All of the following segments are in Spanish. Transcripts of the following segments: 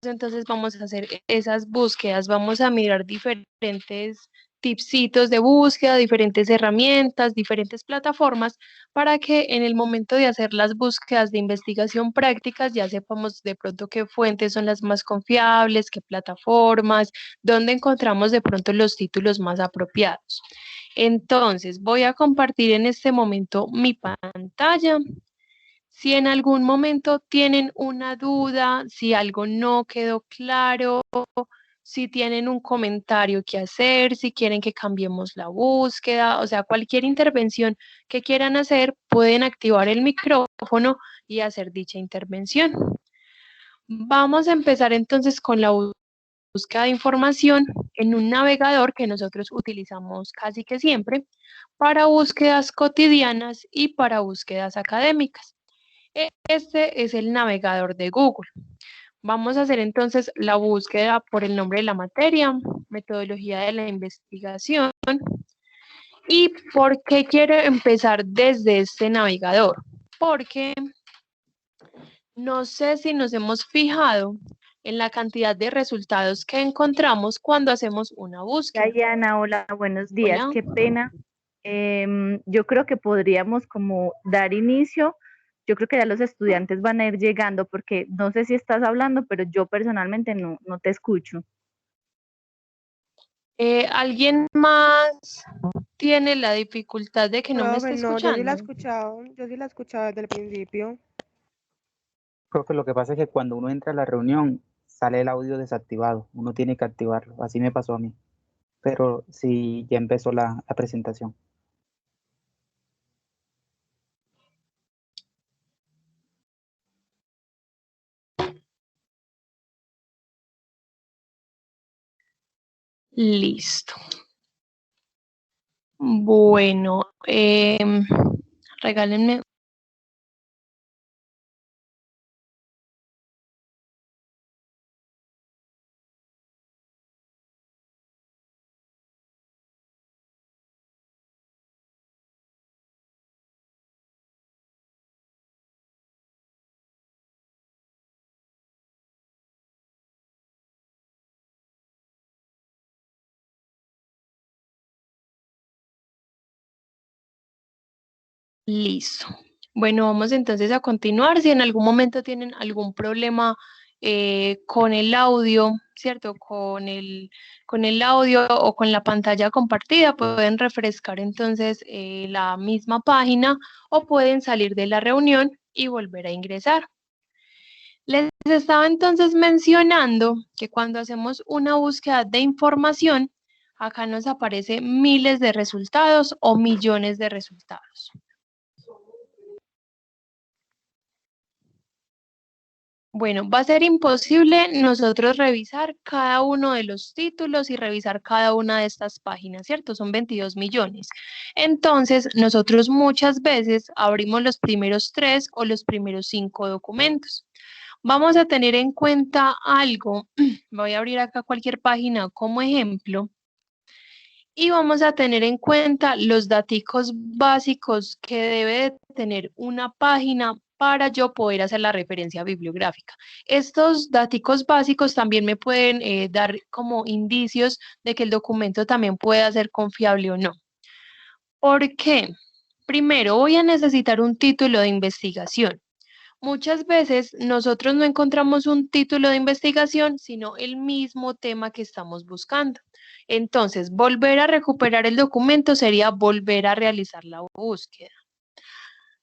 entonces vamos a hacer esas búsquedas, vamos a mirar diferentes tipsitos de búsqueda, diferentes herramientas, diferentes plataformas, para que en el momento de hacer las búsquedas de investigación prácticas ya sepamos de pronto qué fuentes son las más confiables, qué plataformas, dónde encontramos de pronto los títulos más apropiados. Entonces, voy a compartir en este momento mi pantalla. Si en algún momento tienen una duda, si algo no quedó claro, si tienen un comentario que hacer, si quieren que cambiemos la búsqueda, o sea, cualquier intervención que quieran hacer, pueden activar el micrófono y hacer dicha intervención. Vamos a empezar entonces con la búsqueda de información en un navegador que nosotros utilizamos casi que siempre para búsquedas cotidianas y para búsquedas académicas. Este es el navegador de Google. Vamos a hacer entonces la búsqueda por el nombre de la materia, metodología de la investigación. ¿Y por qué quiero empezar desde este navegador? Porque no sé si nos hemos fijado en la cantidad de resultados que encontramos cuando hacemos una búsqueda. Diana, hola, buenos días. Hola. Qué pena. Yo creo que podríamos como dar inicio. Yo creo que ya los estudiantes van a ir llegando porque no sé si estás hablando, pero yo personalmente no te escucho. ¿Alguien más tiene la dificultad de que no me esté No, yo sí la he escuchando? escuchado desde el principio. Profe, lo que pasa es que cuando uno entra a la reunión sale el audio desactivado, uno tiene que activarlo, así me pasó a mí, pero sí, ya empezó la presentación. Listo. Bueno, regálenme. Listo. Bueno, vamos entonces a continuar. Si en algún momento tienen algún problema con el audio, ¿cierto? Con el audio o con la pantalla compartida, pueden refrescar entonces la misma página o pueden salir de la reunión y volver a ingresar. Les estaba entonces mencionando que cuando hacemos una búsqueda de información, acá nos aparece miles de resultados o millones de resultados. Bueno, va a ser imposible nosotros revisar cada uno de los títulos y revisar cada una de estas páginas, ¿cierto? Son 22 millones. Entonces, nosotros muchas veces abrimos los primeros 3 o los primeros 5 documentos. Vamos a tener en cuenta algo. Voy a abrir acá cualquier página como ejemplo. Y vamos a tener en cuenta los datos básicos que debe de tener una página para yo poder hacer la referencia bibliográfica. Estos datos básicos también me pueden dar como indicios de que el documento también pueda ser confiable o no. ¿Por qué? Primero, voy a necesitar un título de investigación. Muchas veces nosotros no encontramos un título de investigación, sino el mismo tema que estamos buscando. Entonces, volver a recuperar el documento sería volver a realizar la búsqueda.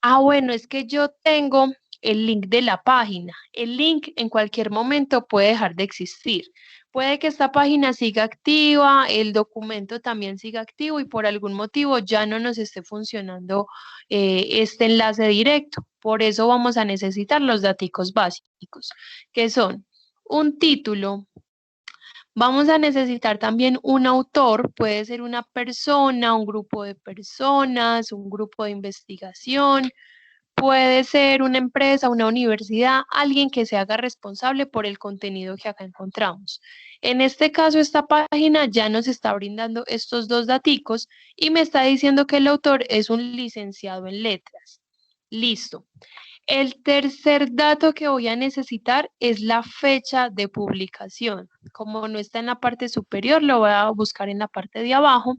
Ah, bueno, es que yo tengo el link de la página. El link en cualquier momento puede dejar de existir. Puede que esta página siga activa, el documento también siga activo y por algún motivo ya no nos esté funcionando este enlace directo. Por eso vamos a necesitar los datos básicos, que son un título. Vamos a necesitar también un autor, puede ser una persona, un grupo de personas, un grupo de investigación, puede ser una empresa, una universidad, alguien que se haga responsable por el contenido que acá encontramos. En este caso, esta página ya nos está brindando estos dos daticos y me está diciendo que el autor es un licenciado en letras. Listo. El tercer dato que voy a necesitar es la fecha de publicación. Como no está en la parte superior, lo voy a buscar en la parte de abajo.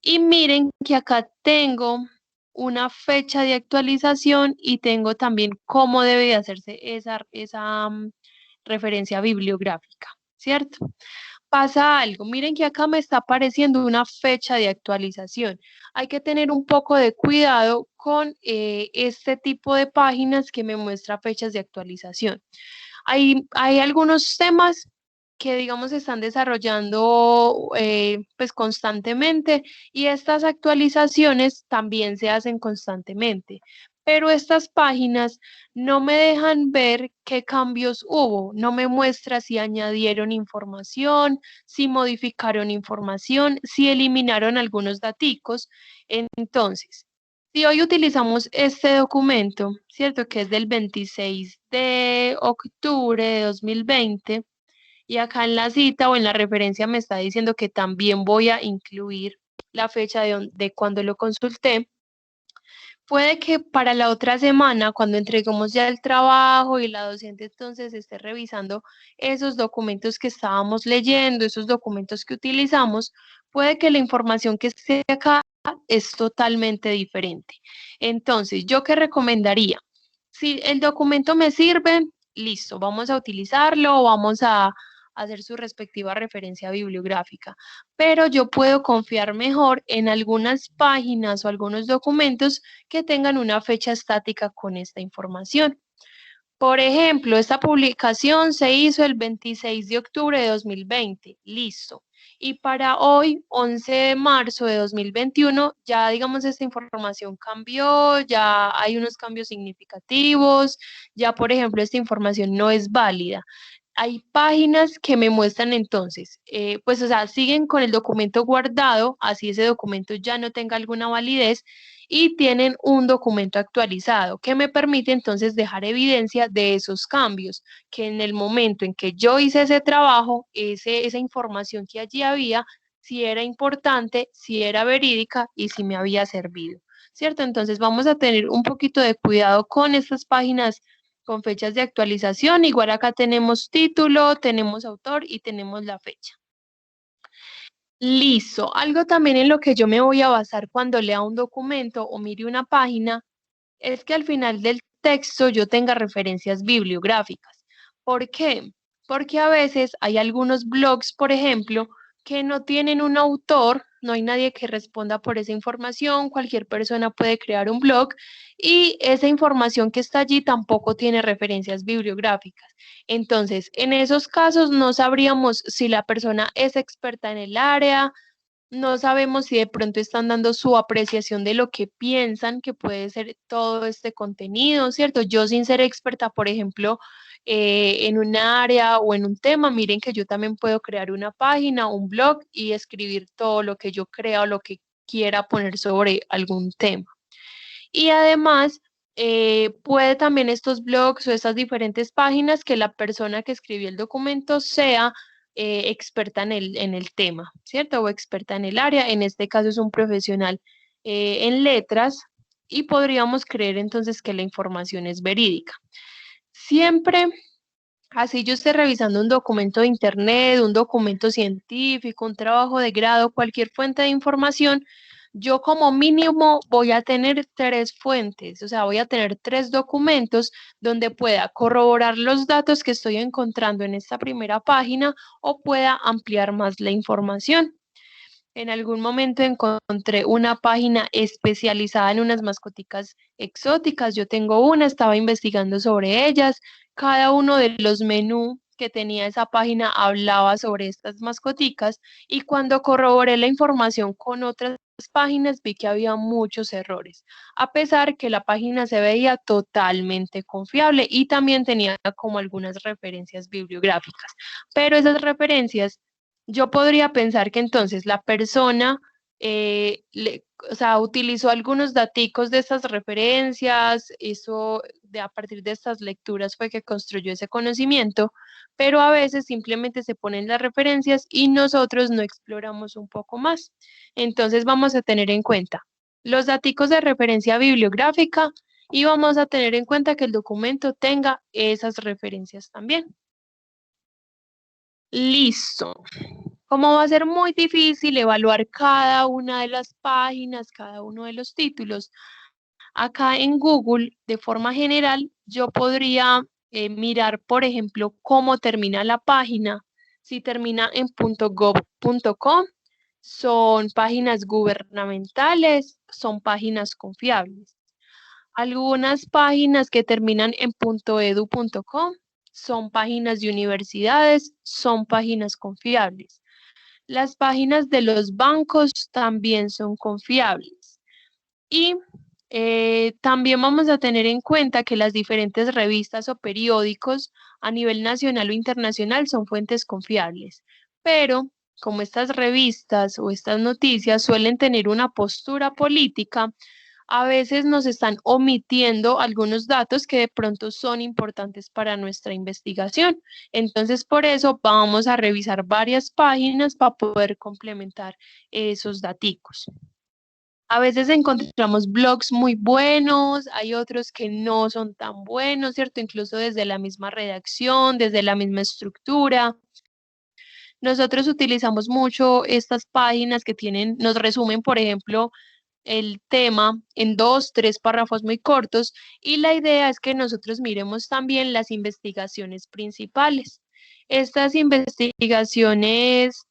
Y miren que acá tengo una fecha de actualización y tengo también cómo debe de hacerse esa referencia bibliográfica, ¿cierto? Pasa algo, miren que acá me está apareciendo una fecha de actualización. Hay que tener un poco de cuidado con este tipo de páginas que me muestra fechas de actualización. Hay algunos temas que, digamos, se están desarrollando pues constantemente y estas actualizaciones también se hacen constantemente. Pero estas páginas no me dejan ver qué cambios hubo, no me muestra si añadieron información, si modificaron información, si eliminaron algunos daticos. Entonces, si hoy utilizamos este documento, ¿cierto? Que es del 26 de octubre de 2020, y acá en la cita o en la referencia me está diciendo que también voy a incluir la fecha de cuando lo consulté. Puede que para la otra semana, cuando entreguemos ya el trabajo y la docente entonces esté revisando esos documentos que estábamos leyendo, esos documentos que utilizamos, puede que la información que esté acá es totalmente diferente. Entonces, ¿yo qué recomendaría? Si el documento me sirve, listo, vamos a utilizarlo, vamos a hacer su respectiva referencia bibliográfica, pero yo puedo confiar mejor en algunas páginas o algunos documentos que tengan una fecha estática con esta información. Por ejemplo, esta publicación se hizo el 26 de octubre de 2020, listo. Y para hoy, 11 de marzo de 2021, ya digamos esta información cambió, ya hay unos cambios significativos, ya por ejemplo esta información no es válida. Hay páginas que me muestran entonces, pues o sea, siguen con el documento guardado, así ese documento ya no tenga alguna validez y tienen un documento actualizado que me permite entonces dejar evidencia de esos cambios, que en el momento en que yo hice ese trabajo, esa información que allí había, si era importante, si era verídica y si me había servido, ¿cierto? Entonces vamos a tener un poquito de cuidado con estas páginas con fechas de actualización. Igual acá tenemos título, tenemos autor y tenemos la fecha. Listo. Algo también en lo que yo me voy a basar cuando lea un documento o mire una página es que al final del texto yo tenga referencias bibliográficas. ¿Por qué? Porque a veces hay algunos blogs, por ejemplo, que no tienen un autor, no hay nadie que responda por esa información, cualquier persona puede crear un blog y esa información que está allí tampoco tiene referencias bibliográficas. Entonces, en esos casos no sabríamos si la persona es experta en el área, no sabemos si de pronto están dando su apreciación de lo que piensan que puede ser todo este contenido, ¿cierto? Yo sin ser experta, por ejemplo, en un área o en un tema, miren que yo también puedo crear una página, un blog y escribir todo lo que yo crea o lo que quiera poner sobre algún tema. Y además, puede también estos blogs o estas diferentes páginas que la persona que escribió el documento sea experta en el tema, ¿cierto? O experta en el área. En este caso es un profesional en letras y podríamos creer entonces que la información es verídica. Siempre, así yo esté revisando un documento de internet, un documento científico, un trabajo de grado, cualquier fuente de información, yo como mínimo voy a tener 3 fuentes, o sea, voy a tener 3 documentos donde pueda corroborar los datos que estoy encontrando en esta primera página o pueda ampliar más la información. En algún momento encontré una página especializada en unas mascoticas exóticas. Yo tengo una, estaba investigando sobre ellas. Cada uno de los menús que tenía esa página hablaba sobre estas mascoticas y cuando corroboré la información con otras páginas vi que había muchos errores, a pesar que la página se veía totalmente confiable y también tenía como algunas referencias bibliográficas, pero esas referencias yo podría pensar que entonces la persona, o sea, utilizó algunos daticos de estas referencias, eso a partir de estas lecturas fue que construyó ese conocimiento, pero a veces simplemente se ponen las referencias y nosotros no exploramos un poco más. Entonces vamos a tener en cuenta los daticos de referencia bibliográfica y vamos a tener en cuenta que el documento tenga esas referencias también. Listo. Como va a ser muy difícil evaluar cada una de las páginas, cada uno de los títulos, acá en Google, de forma general, yo podría mirar, por ejemplo, cómo termina la página. Si termina en .gov.com, son páginas gubernamentales, son páginas confiables. Algunas páginas que terminan en .edu.com son páginas de universidades, son páginas confiables. Las páginas de los bancos también son confiables. Y también vamos a tener en cuenta que las diferentes revistas o periódicos a nivel nacional o internacional son fuentes confiables. Pero como estas revistas o estas noticias suelen tener una postura política, a veces nos están omitiendo algunos datos que de pronto son importantes para nuestra investigación. Entonces, por eso vamos a revisar varias páginas para poder complementar esos daticos. A veces encontramos blogs muy buenos, hay otros que no son tan buenos, ¿cierto? Incluso desde la misma redacción, desde la misma estructura. Nosotros utilizamos mucho estas páginas que nos resumen, por ejemplo, el tema en 2, 3 párrafos muy cortos, y la idea es que nosotros miremos también las investigaciones principales. Estas investigaciones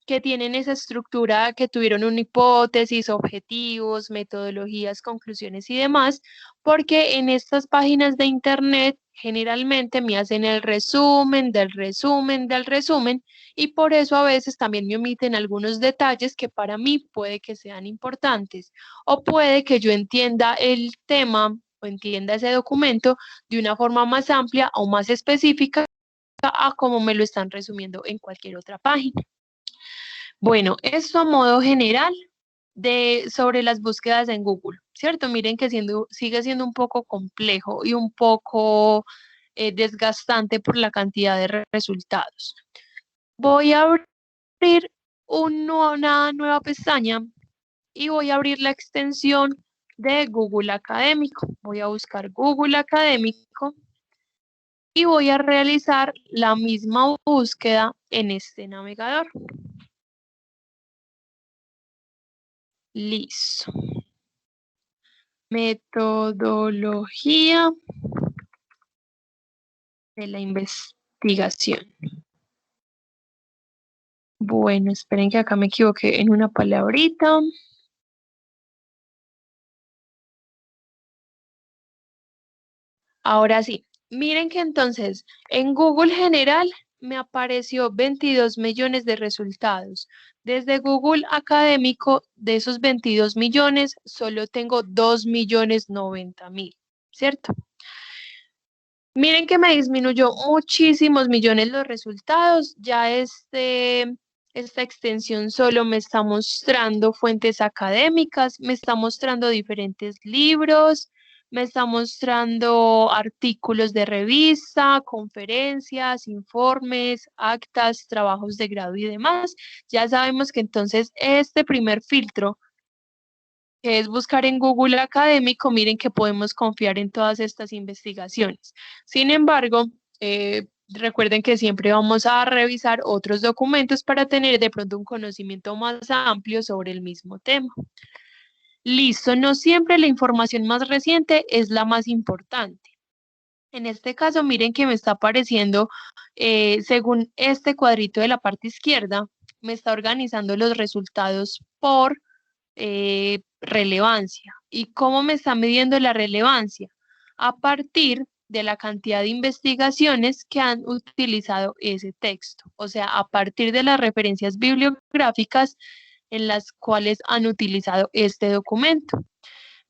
que tienen esa estructura, que tuvieron una hipótesis, objetivos, metodologías, conclusiones y demás, porque en estas páginas de internet generalmente me hacen el resumen del resumen del resumen, y por eso a veces también me omiten algunos detalles que para mí puede que sean importantes, o puede que yo entienda el tema o entienda ese documento de una forma más amplia o más específica a como me lo están resumiendo en cualquier otra página. Bueno, esto a modo general sobre las búsquedas en Google, ¿cierto? Miren que sigue siendo un poco complejo y un poco desgastante por la cantidad de resultados. Voy a abrir una nueva pestaña y voy a abrir la extensión de Google Académico. Voy a buscar Google Académico y voy a realizar la misma búsqueda en este navegador. Listo. Metodología de la investigación. Bueno, esperen que acá me equivoqué en una palabrita. Ahora sí, miren que entonces en Google General me apareció 22 millones de resultados. Desde Google Académico, de esos 22 millones, solo tengo 2.090.000, ¿cierto? Miren que me disminuyó muchísimos millones los resultados. Ya esta extensión solo me está mostrando fuentes académicas, me está mostrando diferentes libros, me está mostrando artículos de revista, conferencias, informes, actas, trabajos de grado y demás. Ya sabemos que entonces este primer filtro, que es buscar en Google Académico, miren que podemos confiar en todas estas investigaciones. Sin embargo, recuerden que siempre vamos a revisar otros documentos para tener de pronto un conocimiento más amplio sobre el mismo tema. Listo, no siempre la información más reciente es la más importante. En este caso, miren que me está apareciendo, según este cuadrito de la parte izquierda, me está organizando los resultados por relevancia. ¿Y cómo me está midiendo la relevancia? A partir de la cantidad de investigaciones que han utilizado ese texto, o sea, a partir de las referencias bibliográficas en las cuales han utilizado este documento.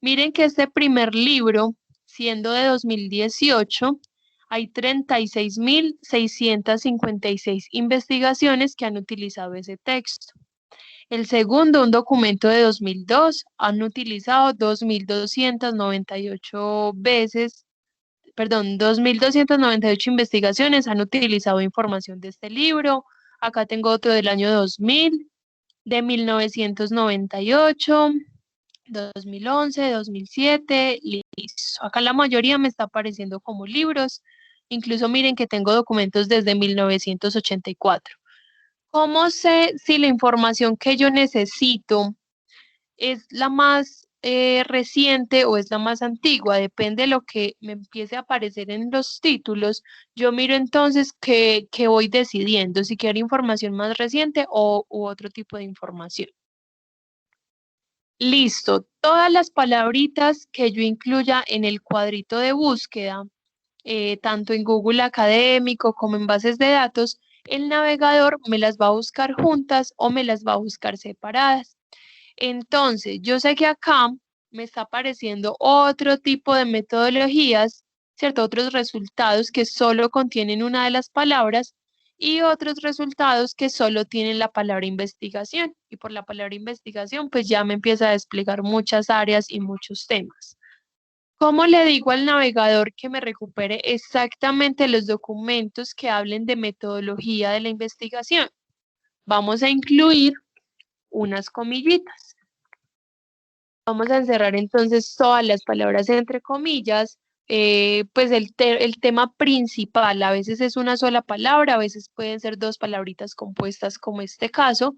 Miren que este primer libro, siendo de 2018, hay 36.656 investigaciones que han utilizado ese texto. El segundo, un documento de 2002, han utilizado 2.298 veces, perdón, 2.298 investigaciones han utilizado información de este libro. Acá tengo otro del año 2000, de 1998, 2011, 2007, listo. Acá la mayoría me está apareciendo como libros. Incluso miren que tengo documentos desde 1984. ¿Cómo sé si la información que yo necesito es la más reciente o es la más antigua? Depende de lo que me empiece a aparecer en los títulos. Yo miro entonces qué voy decidiendo, si quiero información más reciente u otro tipo de información. Listo, todas las palabritas que yo incluya en el cuadrito de búsqueda, tanto en Google Académico como en bases de datos, el navegador me las va a buscar juntas o me las va a buscar separadas. Entonces, yo sé que acá me está apareciendo otro tipo de metodologías, ¿cierto? Otros resultados que solo contienen una de las palabras y otros resultados que solo tienen la palabra investigación. Y por la palabra investigación, pues ya me empieza a desplegar muchas áreas y muchos temas. ¿Cómo le digo al navegador que me recupere exactamente los documentos que hablen de metodología de la investigación? Vamos a incluir unas comillitas. Vamos a encerrar entonces todas las palabras entre comillas, pues el tema principal, a veces es una sola palabra, a veces pueden ser dos palabritas compuestas como este caso,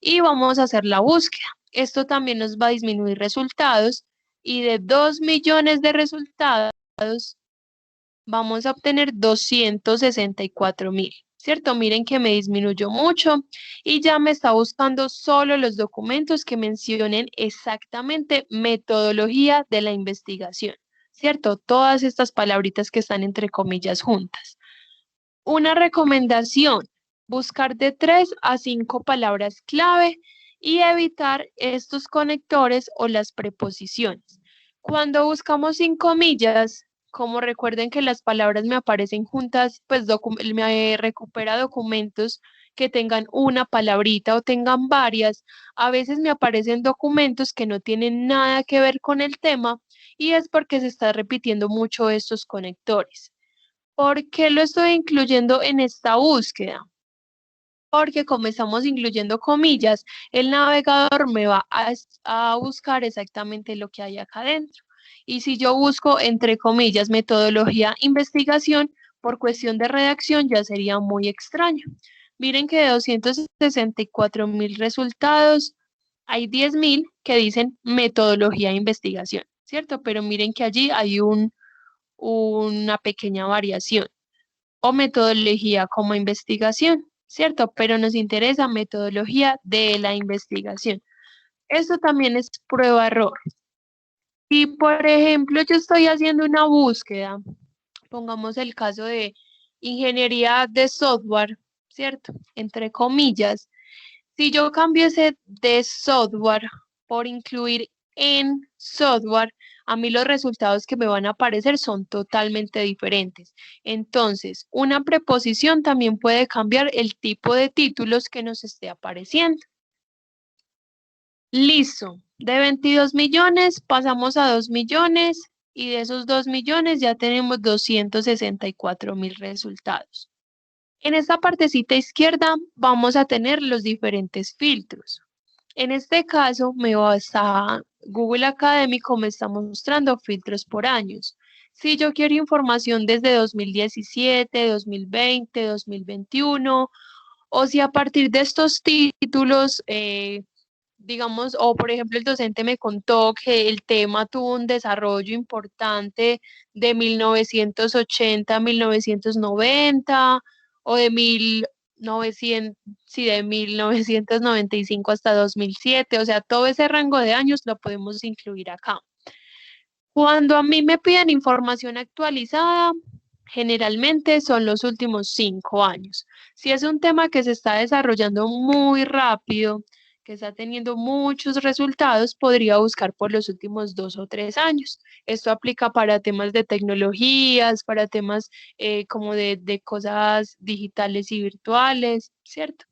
y vamos a hacer la búsqueda. Esto también nos va a disminuir resultados y de 2 millones de resultados vamos a obtener 264.000, ¿cierto? Miren que me disminuyó mucho y ya me está buscando solo los documentos que mencionen exactamente metodología de la investigación, ¿cierto? Todas estas palabritas que están entre comillas juntas. Una recomendación, buscar de 3 a 5 palabras clave y evitar estos conectores o las preposiciones. Cuando buscamos sin comillas, como recuerden que las palabras me aparecen juntas, pues me recupera documentos que tengan una palabrita o tengan varias. A veces me aparecen documentos que no tienen nada que ver con el tema y es porque se está repitiendo mucho estos conectores. ¿Por qué lo estoy incluyendo en esta búsqueda? Porque como estamos incluyendo comillas, el navegador me va a buscar exactamente lo que hay acá adentro. Y si yo busco entre comillas metodología investigación, por cuestión de redacción ya sería muy extraño. Miren que de 264.000 resultados, hay 10.000 que dicen metodología investigación, ¿cierto? Pero miren que allí hay una pequeña variación o metodología como investigación, ¿cierto? Pero nos interesa metodología de la investigación. Esto también es prueba-error. Y por ejemplo, yo estoy haciendo una búsqueda, pongamos el caso de ingeniería de software, ¿cierto? Entre comillas. Si yo cambio ese de software por incluir en software, a mí los resultados que me van a aparecer son totalmente diferentes. Entonces, una preposición también puede cambiar el tipo de títulos que nos esté apareciendo. Listo. De 22 millones pasamos a 2 millones y de esos 2 millones ya tenemos 264.000 resultados. En esta partecita izquierda vamos a tener los diferentes filtros. En este caso, Google Académico me está mostrando filtros por años. Si yo quiero información desde 2017, 2020, 2021, o si a partir de estos títulos, digamos, o por ejemplo el docente me contó que el tema tuvo un desarrollo importante de 1980 a 1990 o de 1900, sí, de 1995 hasta 2007, o sea, todo ese rango de años lo podemos incluir acá. Cuando a mí me piden información actualizada, generalmente son los últimos 5 años. Si es un tema que se está desarrollando muy rápido, que está teniendo muchos resultados, podría buscar por los últimos 2 o 3 años. Esto aplica para temas de tecnologías, para temas como de cosas digitales y virtuales, ¿cierto?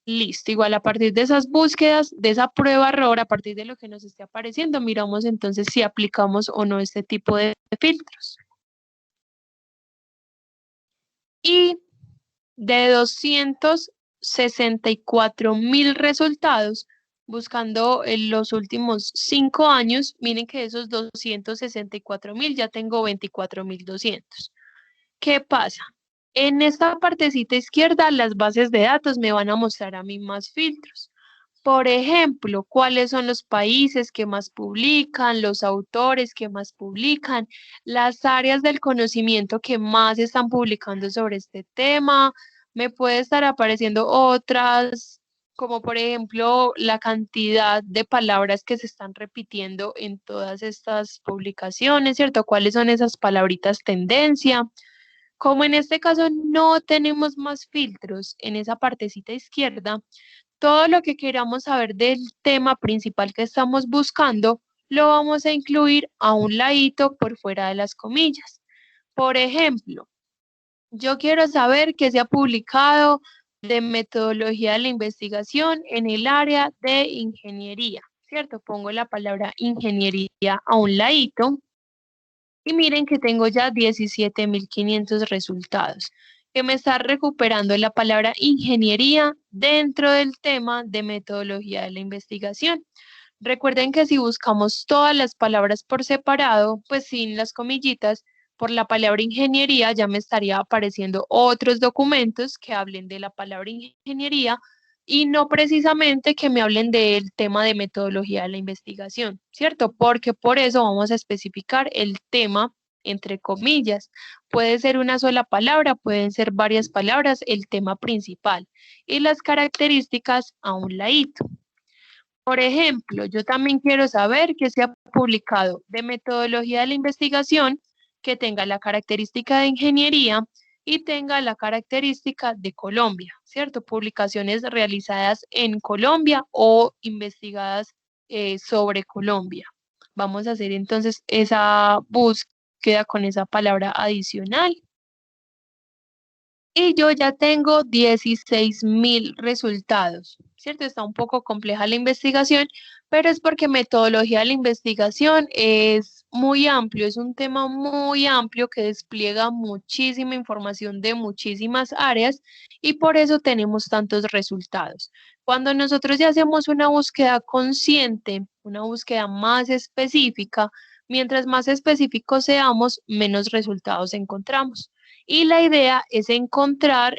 Listo, igual a partir de esas búsquedas, de esa prueba-error, a partir de lo que nos esté apareciendo, miramos entonces si aplicamos o no este tipo de filtros. Y de 264.000 resultados, buscando en los últimos 5 años, miren que de esos 264.000 ya tengo 24.200. ¿Qué pasa? En esta partecita izquierda, las bases de datos me van a mostrar a mí más filtros. Por ejemplo, cuáles son los países que más publican, los autores que más publican, las áreas del conocimiento que más están publicando sobre este tema. Me puede estar apareciendo otras, como por ejemplo la cantidad de palabras que se están repitiendo en todas estas publicaciones, ¿cierto? ¿Cuáles son esas palabritas tendencia? Como en este caso no tenemos más filtros en esa partecita izquierda, todo lo que queramos saber del tema principal que estamos buscando, lo vamos a incluir a un ladito por fuera de las comillas. Por ejemplo, yo quiero saber qué se ha publicado de metodología de la investigación en el área de ingeniería, ¿cierto? Pongo la palabra ingeniería a un ladito. Y miren que tengo ya 17.500 resultados, que me está recuperando la palabra ingeniería dentro del tema de metodología de la investigación. Recuerden que si buscamos todas las palabras por separado, pues sin las comillitas, por la palabra ingeniería ya me estaría apareciendo otros documentos que hablen de la palabra ingeniería y no precisamente que me hablen del tema de metodología de la investigación, ¿cierto? Porque por eso vamos a especificar el tema entre comillas. Puede ser una sola palabra, pueden ser varias palabras, el tema principal y las características a un ladito. Por ejemplo, yo también quiero saber que se ha publicado de metodología de la investigación que tenga la característica de ingeniería y tenga la característica de Colombia, ¿cierto? Publicaciones realizadas en Colombia o investigadas sobre Colombia. Vamos a hacer entonces esa búsqueda con esa palabra adicional. Y yo ya tengo 16.000 resultados, ¿cierto? Está un poco compleja la investigación, pero es porque metodología de la investigación es muy amplio, es un tema muy amplio que despliega muchísima información de muchísimas áreas y por eso tenemos tantos resultados. Cuando nosotros ya hacemos una búsqueda consciente, una búsqueda más específica, mientras más específicos seamos, menos resultados encontramos. Y la idea es encontrar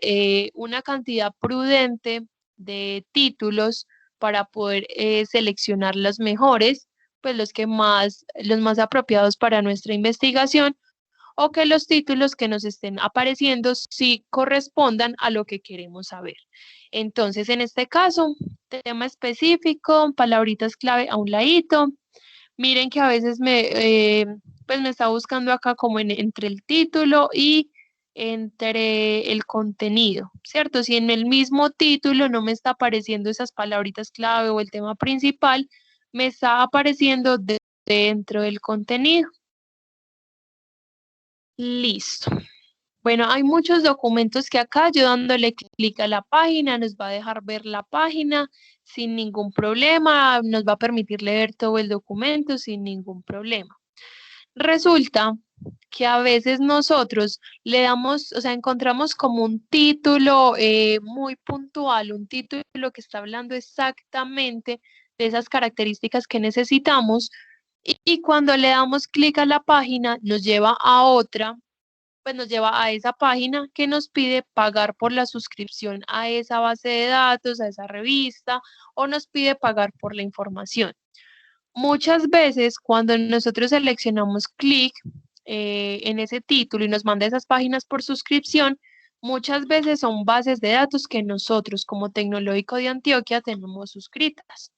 una cantidad prudente de títulos para poder seleccionar los mejores, pues los más apropiados para nuestra investigación, o que los títulos que nos estén apareciendo sí correspondan a lo que queremos saber. Entonces, en este caso, tema específico, palabritas clave a un ladito. Miren que a veces pues me está buscando acá como entre el título y entre el contenido, ¿cierto? Si en el mismo título no me está apareciendo esas palabritas clave o el tema principal, me está apareciendo dentro del contenido. Listo. Bueno, hay muchos documentos que acá yo dándole clic a la página nos va a dejar ver la página sin ningún problema, nos va a permitir leer todo el documento sin ningún problema. Resulta que a veces nosotros le damos, o sea, encontramos como un título muy puntual, un título que está hablando exactamente de esas características que necesitamos y cuando le damos clic a la página nos lleva a otra, pues nos lleva a esa página que nos pide pagar por la suscripción a esa base de datos, a esa revista, o nos pide pagar por la información. Muchas veces cuando nosotros seleccionamos clic en ese título y nos manda esas páginas por suscripción, muchas veces son bases de datos que nosotros como Tecnológico de Antioquia tenemos suscritas.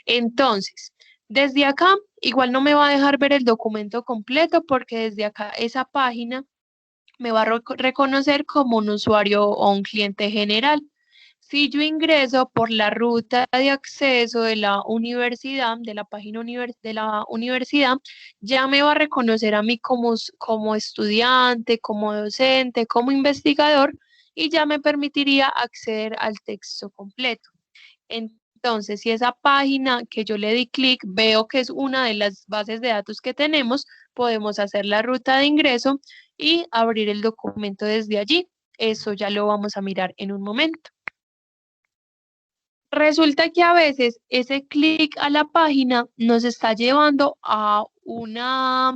Entonces, desde acá, igual no me va a dejar ver el documento completo porque desde acá esa página me va a reconocer como un usuario o un cliente general. Si yo ingreso por la ruta de acceso de la universidad, de la página de la universidad, ya me va a reconocer a mí como estudiante, como docente, como investigador y ya me permitiría acceder al texto completo. Entonces, si esa página que yo le di clic veo que es una de las bases de datos que tenemos, podemos hacer la ruta de ingreso y abrir el documento desde allí. Eso ya lo vamos a mirar en un momento. Resulta que a veces ese clic a la página nos está llevando a una,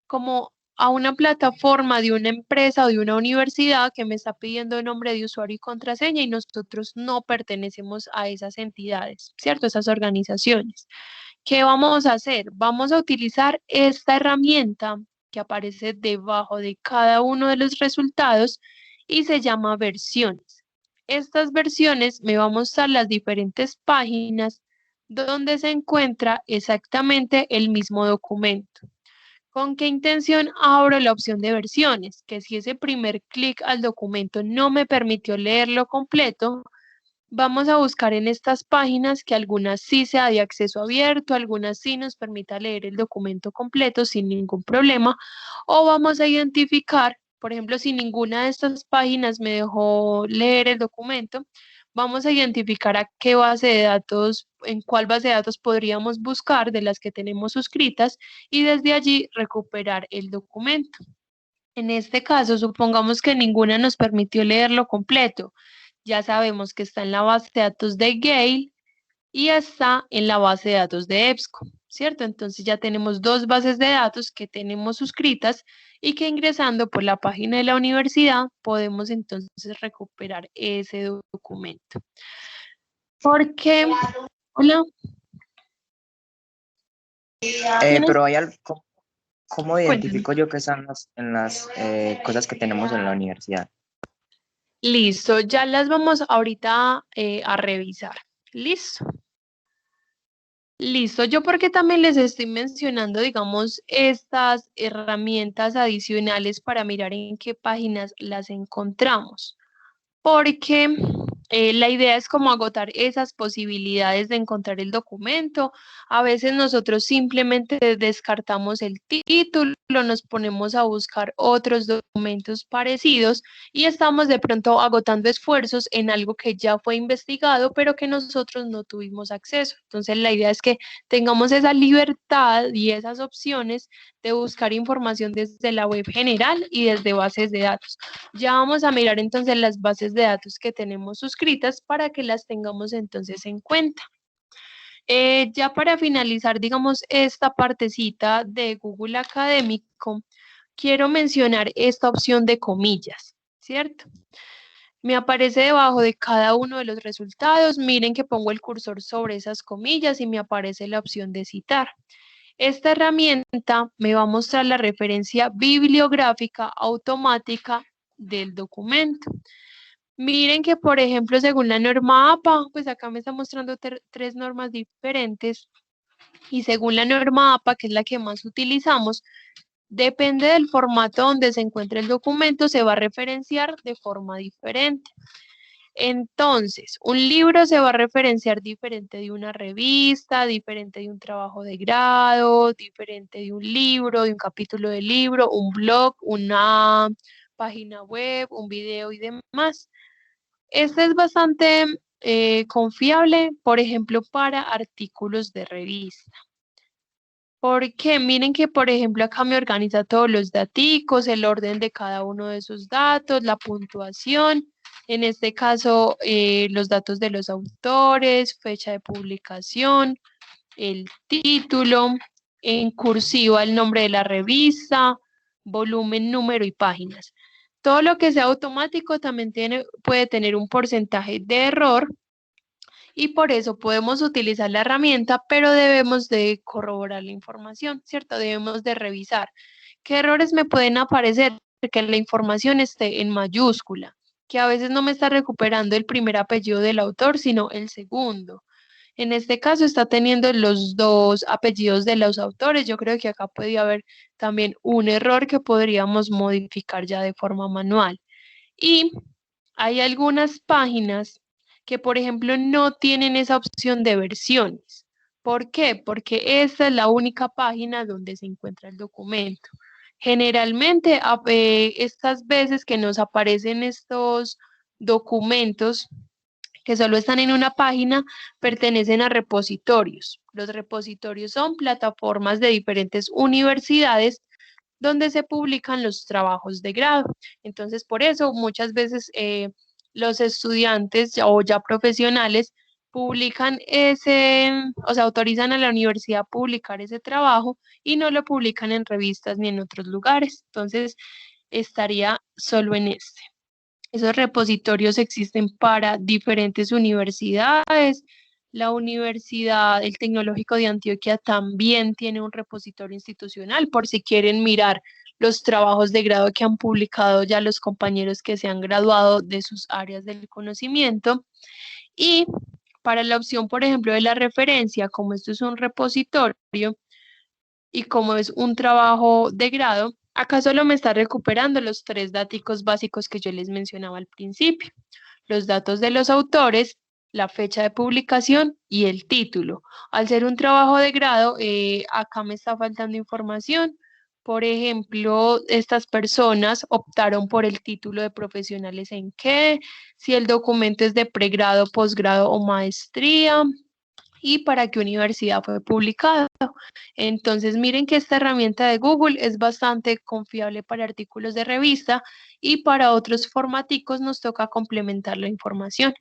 como a una plataforma de una empresa o de una universidad que me está pidiendo nombre de usuario y contraseña y nosotros no pertenecemos a esas entidades, ¿cierto? Esas organizaciones. ¿Qué vamos a hacer? Vamos a utilizar esta herramienta que aparece debajo de cada uno de los resultados y se llama versiones. Estas versiones me va a mostrar las diferentes páginas donde se encuentra exactamente el mismo documento. ¿Con qué intención abro la opción de versiones? Que si ese primer clic al documento no me permitió leerlo completo, vamos a buscar en estas páginas que algunas sí sea de acceso abierto, algunas sí nos permita leer el documento completo sin ningún problema, o vamos a identificar, por ejemplo, si ninguna de estas páginas me dejó leer el documento, vamos a identificar a qué base de datos, en cuál base de datos podríamos buscar de las que tenemos suscritas y desde allí recuperar el documento. En este caso, supongamos que ninguna nos permitió leerlo completo. Ya sabemos que está en la base de datos de Gale y está en la base de datos de EBSCO, ¿cierto? Entonces ya tenemos dos bases de datos que tenemos suscritas y que ingresando por la página de la universidad podemos entonces recuperar ese documento. Porque, hola, Pero hay algo, ¿cómo cuéntame. identifico yo que están en las cosas que tenemos en la universidad? Listo, ya las vamos ahorita a revisar. Listo. Listo, yo porque también les estoy mencionando, digamos, estas herramientas adicionales para mirar en qué páginas las encontramos. Porque la idea es como agotar esas posibilidades de encontrar el documento. A veces nosotros simplemente descartamos el título, nos ponemos a buscar otros documentos parecidos y estamos de pronto agotando esfuerzos en algo que ya fue investigado, pero que nosotros no tuvimos acceso. Entonces, la idea es que tengamos esa libertad y esas opciones de buscar información desde la web general y desde bases de datos. Ya vamos a mirar entonces las bases de datos que tenemos suscritas para que las tengamos entonces en cuenta. Ya para finalizar, digamos, esta partecita de Google Académico, quiero mencionar esta opción de comillas, ¿cierto? Me aparece debajo de cada uno de los resultados. Miren que pongo el cursor sobre esas comillas y me aparece la opción de citar. Esta herramienta me va a mostrar la referencia bibliográfica automática del documento. Miren que, por ejemplo, según la norma APA, pues acá me está mostrando tres normas diferentes y según la norma APA, que es la que más utilizamos, depende del formato donde se encuentre el documento, se va a referenciar de forma diferente. Entonces, un libro se va a referenciar diferente de una revista, diferente de un trabajo de grado, diferente de un libro, de un capítulo de libro, un blog, una página web, un video y demás. Este es bastante confiable, por ejemplo, para artículos de revista. Porque miren que, por ejemplo, acá me organiza todos los daticos, el orden de cada uno de esos datos, la puntuación, en este caso, los datos de los autores, fecha de publicación, el título, en cursiva el nombre de la revista, volumen, número y páginas. Todo lo que sea automático también puede tener un porcentaje de error y por eso podemos utilizar la herramienta, pero debemos de corroborar la información, ¿cierto? Debemos de revisar qué errores me pueden aparecer, que la información esté en mayúscula, que a veces no me está recuperando el primer apellido del autor, sino el segundo. En este caso está teniendo los dos apellidos de los autores. Yo creo que acá podría haber también un error que podríamos modificar ya de forma manual. Y hay algunas páginas que, por ejemplo, no tienen esa opción de versiones. ¿Por qué? Porque esta es la única página donde se encuentra el documento. Generalmente, estas veces que nos aparecen estos documentos que solo están en una página, pertenecen a repositorios. Los repositorios son plataformas de diferentes universidades donde se publican los trabajos de grado. Entonces, por eso muchas veces los estudiantes o ya profesionales publican o sea, autorizan a la universidad a publicar ese trabajo y no lo publican en revistas ni en otros lugares. Entonces, estaría solo en este. Esos repositorios existen para diferentes universidades. La Universidad, el Tecnológico de Antioquia también tiene un repositorio institucional por si quieren mirar los trabajos de grado que han publicado ya los compañeros que se han graduado de sus áreas del conocimiento. Y para la opción, por ejemplo, de la referencia, como esto es un repositorio y como es un trabajo de grado, acá solo me está recuperando los 3 datos básicos que yo les mencionaba al principio. Los datos de los autores, la fecha de publicación y el título. Al ser un trabajo de grado, acá me está faltando información. Por ejemplo, estas personas optaron por el título de profesionales en qué, si el documento es de pregrado, posgrado o maestría y para qué universidad fue publicado. Entonces, miren que esta herramienta de Google es bastante confiable para artículos de revista y para otros formaticos nos toca complementar la información.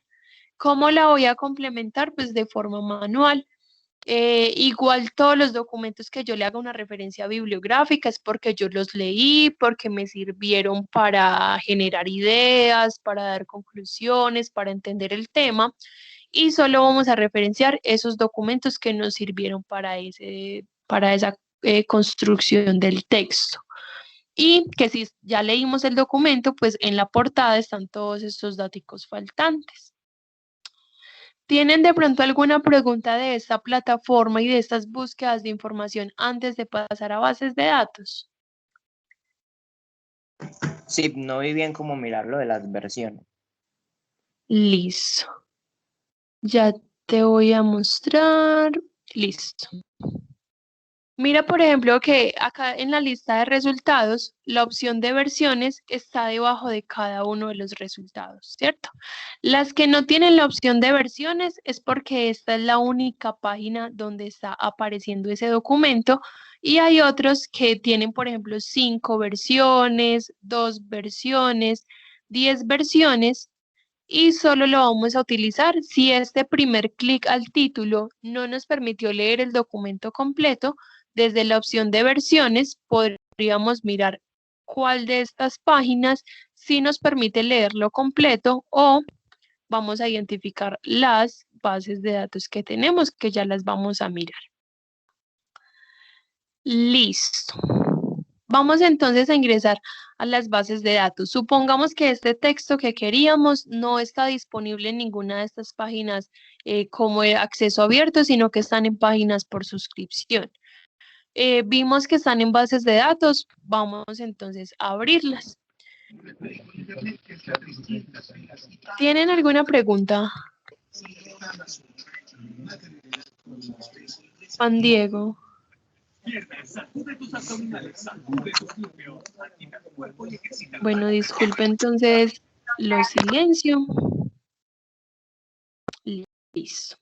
¿Cómo la voy a complementar? Pues de forma manual. Igual todos los documentos que yo le haga una referencia bibliográfica es porque yo los leí, porque me sirvieron para generar ideas, para dar conclusiones, para entender el tema, y solo vamos a referenciar esos documentos que nos sirvieron para esa construcción del texto. Y que si ya leímos el documento, pues en la portada están todos estos datos faltantes. ¿Tienen de pronto alguna pregunta de esta plataforma y de estas búsquedas de información antes de pasar a bases de datos? Sí, no vi bien cómo mirarlo de las versiones. Listo. Ya te voy a mostrar. Listo. Mira, por ejemplo, que acá en la lista de resultados, la opción de versiones está debajo de cada uno de los resultados, ¿cierto? Las que no tienen la opción de versiones es porque esta es la única página donde está apareciendo ese documento y hay otros que tienen, por ejemplo, 5 versiones, 2 versiones, 10 versiones y solo lo vamos a utilizar si este primer clic al título no nos permitió leer el documento completo. Desde la opción de versiones podríamos mirar cuál de estas páginas sí nos permite leerlo completo o vamos a identificar las bases de datos que tenemos, que ya las vamos a mirar. Listo. Vamos entonces a ingresar a las bases de datos. Supongamos que este texto que queríamos no está disponible en ninguna de estas páginas como acceso abierto, sino que están en páginas por suscripción. Vimos que están en bases de datos, vamos entonces a abrirlas. ¿Tienen alguna pregunta? Juan Diego. Bueno, disculpe entonces los silencio. Listo.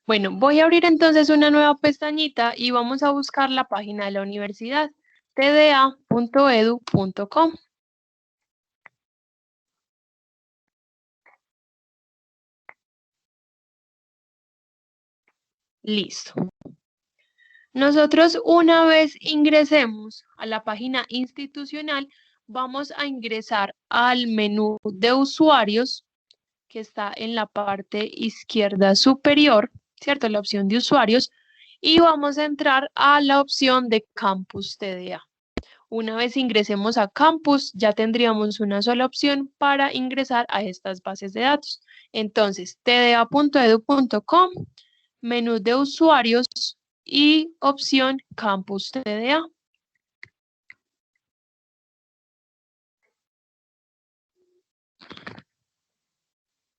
Bueno, voy a abrir entonces una nueva pestañita y vamos a buscar la página de la universidad, tda.edu.com. Listo. Nosotros una vez ingresemos a la página institucional, vamos a ingresar al menú de usuarios que está en la parte izquierda superior, ¿cierto? La opción de usuarios, y vamos a entrar a la opción de Campus TDA. Una vez ingresemos a Campus, ya tendríamos una sola opción para ingresar a estas bases de datos. Entonces, tda.edu.com, menú de usuarios y opción Campus TDA.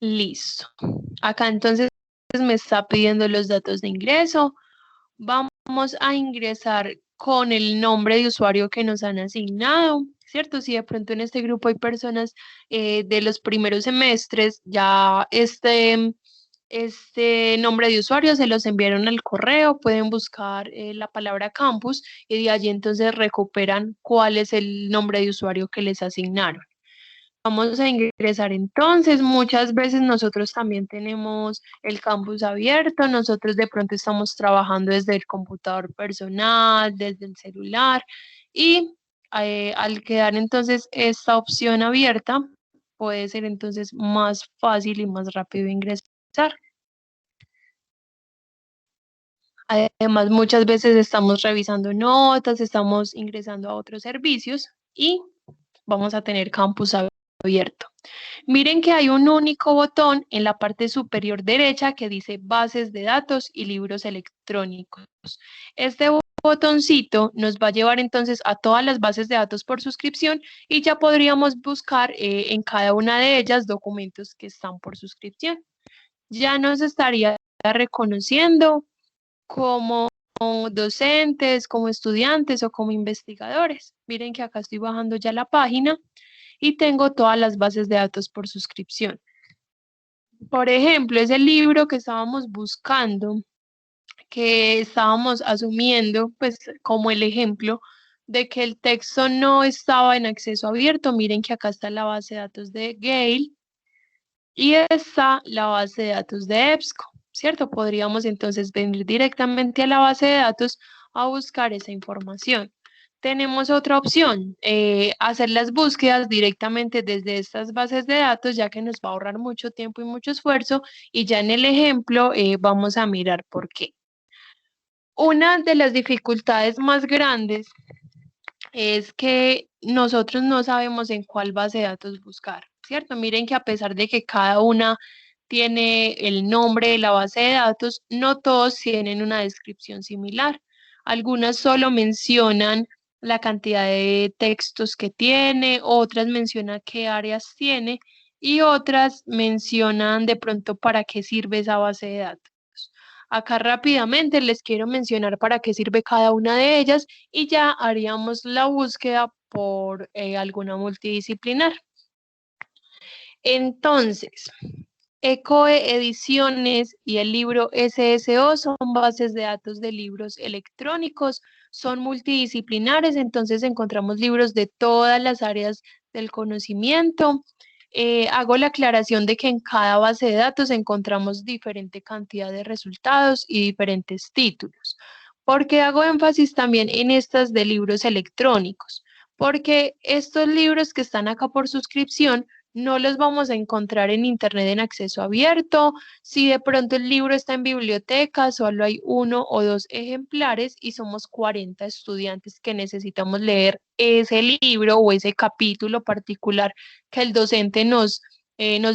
Listo. Acá entonces me está pidiendo los datos de ingreso. Vamos a ingresar con el nombre de usuario que nos han asignado, ¿cierto? Si de pronto en este grupo hay personas de los primeros semestres, ya este nombre de usuario se los enviaron al correo, pueden buscar la palabra campus y de allí entonces recuperan cuál es el nombre de usuario que les asignaron. Vamos a ingresar entonces. Muchas veces nosotros también tenemos el campus abierto. Nosotros de pronto estamos trabajando desde el computador personal, desde el celular. Y al quedar entonces esta opción abierta, puede ser entonces más fácil y más rápido ingresar. Además, muchas veces estamos revisando notas, estamos ingresando a otros servicios y vamos a tener campus abierto. Miren que hay un único botón en la parte superior derecha que dice bases de datos y libros electrónicos. Este botoncito nos va a llevar entonces a todas las bases de datos por suscripción y ya podríamos buscar en cada una de ellas documentos que están por suscripción. Ya nos estaría reconociendo como docentes, como estudiantes o como investigadores. Miren que acá estoy bajando ya la página y tengo todas las bases de datos por suscripción. Por ejemplo, ese libro que estábamos buscando, que estábamos asumiendo, pues como el ejemplo de que el texto no estaba en acceso abierto. Miren que acá está la base de datos de Gale y está la base de datos de EBSCO, ¿cierto? Podríamos entonces venir directamente a la base de datos a buscar esa información. Tenemos otra opción, hacer las búsquedas directamente desde estas bases de datos, ya que nos va a ahorrar mucho tiempo y mucho esfuerzo, y ya en el ejemplo vamos a mirar por qué. Una de las dificultades más grandes es que nosotros no sabemos en cuál base de datos buscar, ¿cierto? Miren que a pesar de que cada una tiene el nombre de la base de datos, no todos tienen una descripción similar. Algunas solo mencionan la cantidad de textos que tiene, otras mencionan qué áreas tiene y otras mencionan de pronto para qué sirve esa base de datos. Acá rápidamente les quiero mencionar para qué sirve cada una de ellas y ya haríamos la búsqueda por alguna multidisciplinar. Entonces, ECOE Ediciones y el libro SSO son bases de datos de libros electrónicos, son multidisciplinares, entonces encontramos libros de todas las áreas del conocimiento. Hago la aclaración de que en cada base de datos encontramos diferente cantidad de resultados y diferentes títulos. ¿Por qué hago énfasis también en estas de libros electrónicos? Porque estos libros que están acá por suscripción no los vamos a encontrar en internet en acceso abierto. Si de pronto el libro está en biblioteca, solo hay 1 o 2 ejemplares y somos 40 estudiantes que necesitamos leer ese libro o ese capítulo particular que el docente nos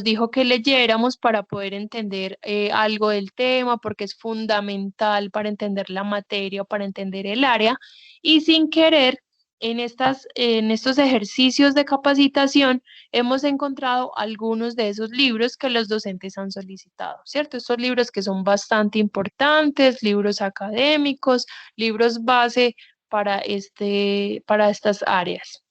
dijo que leyéramos para poder entender algo del tema, porque es fundamental para entender la materia o para entender el área, y sin querer, en estos ejercicios de capacitación hemos encontrado algunos de esos libros que los docentes han solicitado, ¿cierto? Estos libros que son bastante importantes, libros académicos, libros base para estas áreas.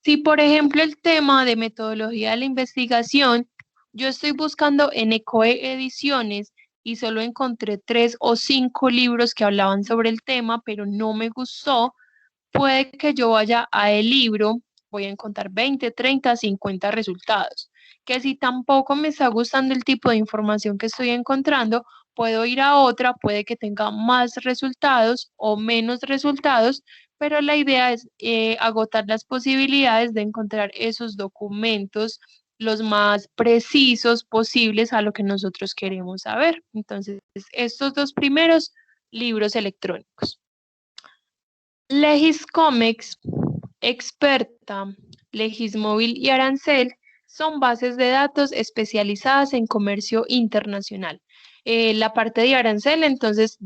Si, por ejemplo, el tema de metodología de la investigación, yo estoy buscando en ECOE Ediciones y solo encontré 3 o 5 libros que hablaban sobre el tema, pero no me gustó, puede que yo vaya a el libro, voy a encontrar 20, 30, 50 resultados. Que si tampoco me está gustando el tipo de información que estoy encontrando, puedo ir a otra, puede que tenga más resultados o menos resultados, pero la idea es agotar las posibilidades de encontrar esos documentos los más precisos posibles a lo que nosotros queremos saber. Entonces, estos dos primeros libros electrónicos. Legiscomex, Experta, Legismóvil y Arancel son bases de datos especializadas en comercio internacional. La parte de Arancel entonces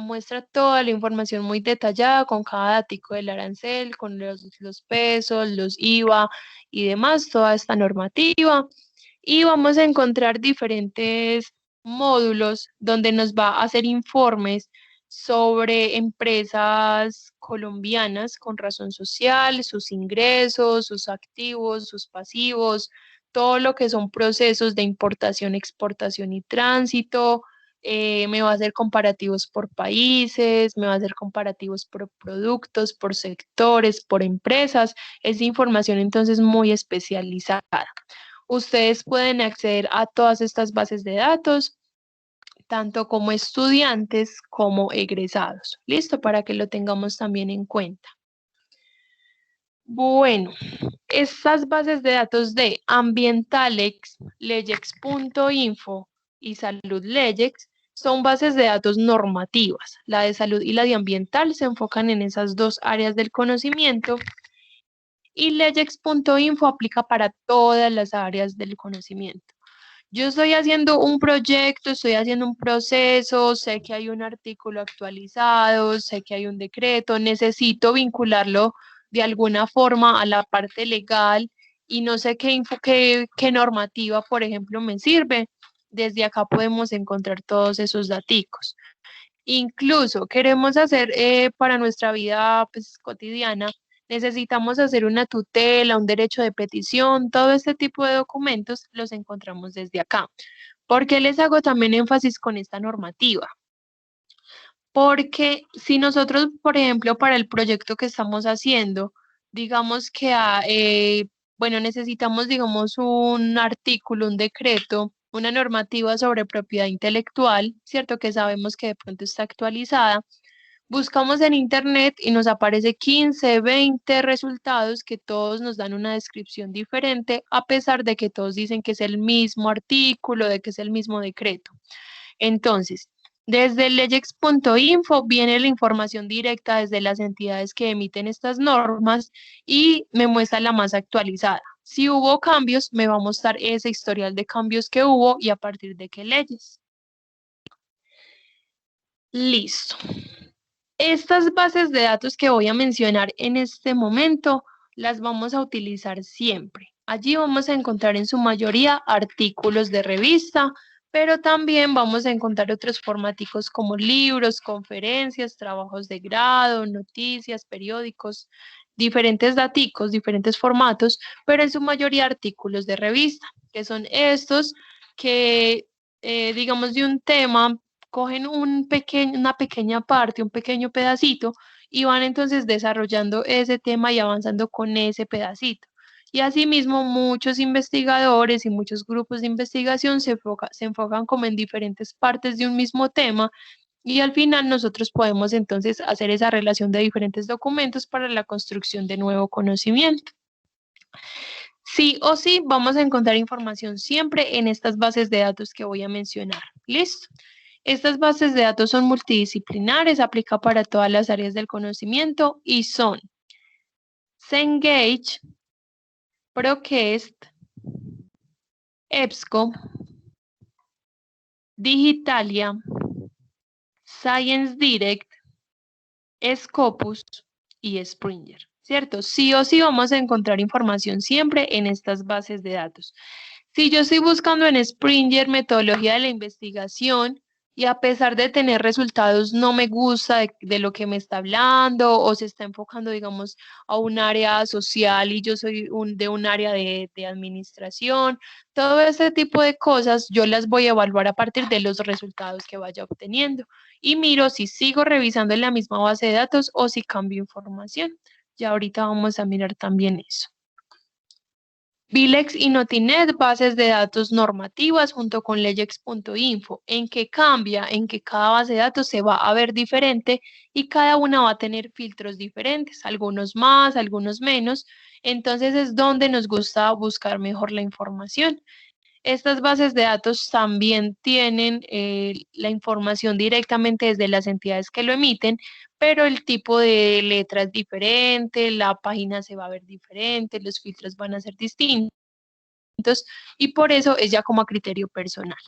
muestra toda la información muy detallada con cada datico del arancel, con los pesos, los IVA y demás, toda esta normativa. Y vamos a encontrar diferentes módulos donde nos va a hacer informes sobre empresas colombianas con razón social, sus ingresos, sus activos, sus pasivos, todo lo que son procesos de importación, exportación y tránsito, me va a hacer comparativos por países, me va a hacer comparativos por productos, por sectores, por empresas. Es información entonces muy especializada. Ustedes pueden acceder a todas estas bases de datos, tanto como estudiantes como egresados. Listo, para que lo tengamos también en cuenta. Bueno, estas bases de datos de Ambientalex, Leyex.info y SaludLeyex son bases de datos normativas. La de salud y la de ambiental se enfocan en esas dos áreas del conocimiento y Leyex.info aplica para todas las áreas del conocimiento. Yo estoy haciendo un proyecto, estoy haciendo un proceso, sé que hay un artículo actualizado, sé que hay un decreto, necesito vincularlo de alguna forma a la parte legal y no sé qué normativa, por ejemplo, me sirve. Desde acá podemos encontrar todos esos daticos. Incluso queremos hacer para nuestra vida pues, cotidiana, necesitamos hacer una tutela, un derecho de petición, todo este tipo de documentos los encontramos desde acá. ¿Por qué les hago también énfasis con esta normativa? Porque si nosotros, por ejemplo, para el proyecto que estamos haciendo, digamos que, bueno, necesitamos, digamos, un artículo, un decreto, una normativa sobre propiedad intelectual, ¿cierto? Que sabemos que de pronto está actualizada. Buscamos en internet y nos aparece 15, 20 resultados que todos nos dan una descripción diferente, a pesar de que todos dicen que es el mismo artículo, de que es el mismo decreto. Entonces, desde leyex.info viene la información directa desde las entidades que emiten estas normas y me muestra la más actualizada. Si hubo cambios, me va a mostrar ese historial de cambios que hubo y a partir de qué leyes. Listo. Estas bases de datos que voy a mencionar en este momento las vamos a utilizar siempre. Allí vamos a encontrar en su mayoría artículos de revista, pero también vamos a encontrar otros formáticos como libros, conferencias, trabajos de grado, noticias, periódicos, diferentes daticos, diferentes formatos, pero en su mayoría artículos de revista, que son estos que, digamos, de un tema cogen una pequeña parte, un pequeño pedacito, y van entonces desarrollando ese tema y avanzando con ese pedacito. Y asimismo, muchos investigadores y muchos grupos de investigación se enfocan como en diferentes partes de un mismo tema, y al final nosotros podemos entonces hacer esa relación de diferentes documentos para la construcción de nuevo conocimiento. Sí o sí, vamos a encontrar información siempre en estas bases de datos que voy a mencionar. ¿Listo? Estas bases de datos son multidisciplinares, aplica para todas las áreas del conocimiento y son Cengage, Proquest, EBSCO, Digitalia, Science Direct, Scopus y Springer, ¿cierto? Sí o sí vamos a encontrar información siempre en estas bases de datos. Si yo estoy buscando en Springer metodología de la investigación y a pesar de tener resultados no me gusta de lo que me está hablando o se está enfocando, digamos, a un área social y yo soy de un área de administración, todo ese tipo de cosas yo las voy a evaluar a partir de los resultados que vaya obteniendo y miro si sigo revisando en la misma base de datos o si cambio información. Ya ahorita vamos a mirar también eso. Vilex y Notinet, bases de datos normativas junto con leyex.info. ¿En qué cambia? En que cada base de datos se va a ver diferente y cada una va a tener filtros diferentes, algunos más, algunos menos. Entonces es donde nos gusta buscar mejor la información. Estas bases de datos también tienen la información directamente desde las entidades que lo emiten, pero el tipo de letra es diferente, la página se va a ver diferente, los filtros van a ser distintos y por eso es ya como a criterio personal.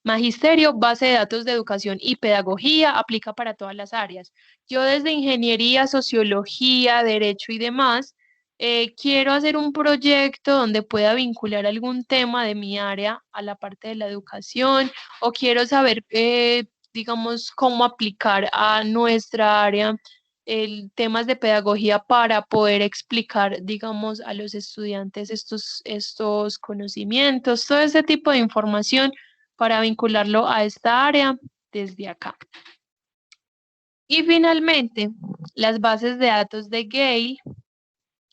Magisterio, base de datos de educación y pedagogía, aplica para todas las áreas. Yo desde ingeniería, sociología, derecho y demás, quiero hacer un proyecto donde pueda vincular algún tema de mi área a la parte de la educación o quiero saber, digamos, cómo aplicar a nuestra área temas de pedagogía para poder explicar, digamos, a los estudiantes estos conocimientos, todo ese tipo de información para vincularlo a esta área desde acá. Y finalmente, las bases de datos de Gale,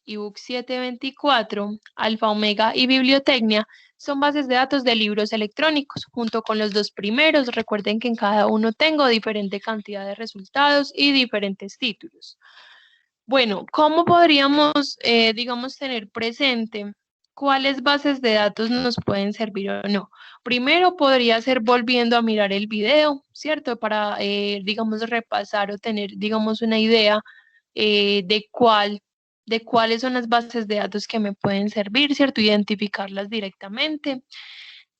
ebook 724, Alfa Omega y Bibliotecnia son bases de datos de libros electrónicos, junto con los dos primeros. Recuerden que en cada uno tengo diferente cantidad de resultados y diferentes títulos. Bueno, ¿cómo podríamos, digamos, tener presente cuáles bases de datos nos pueden servir o no? Primero podría ser volviendo a mirar el video, ¿cierto? Para, digamos, repasar o tener, digamos, una idea de cuáles son las bases de datos que me pueden servir, ¿cierto? Identificarlas directamente.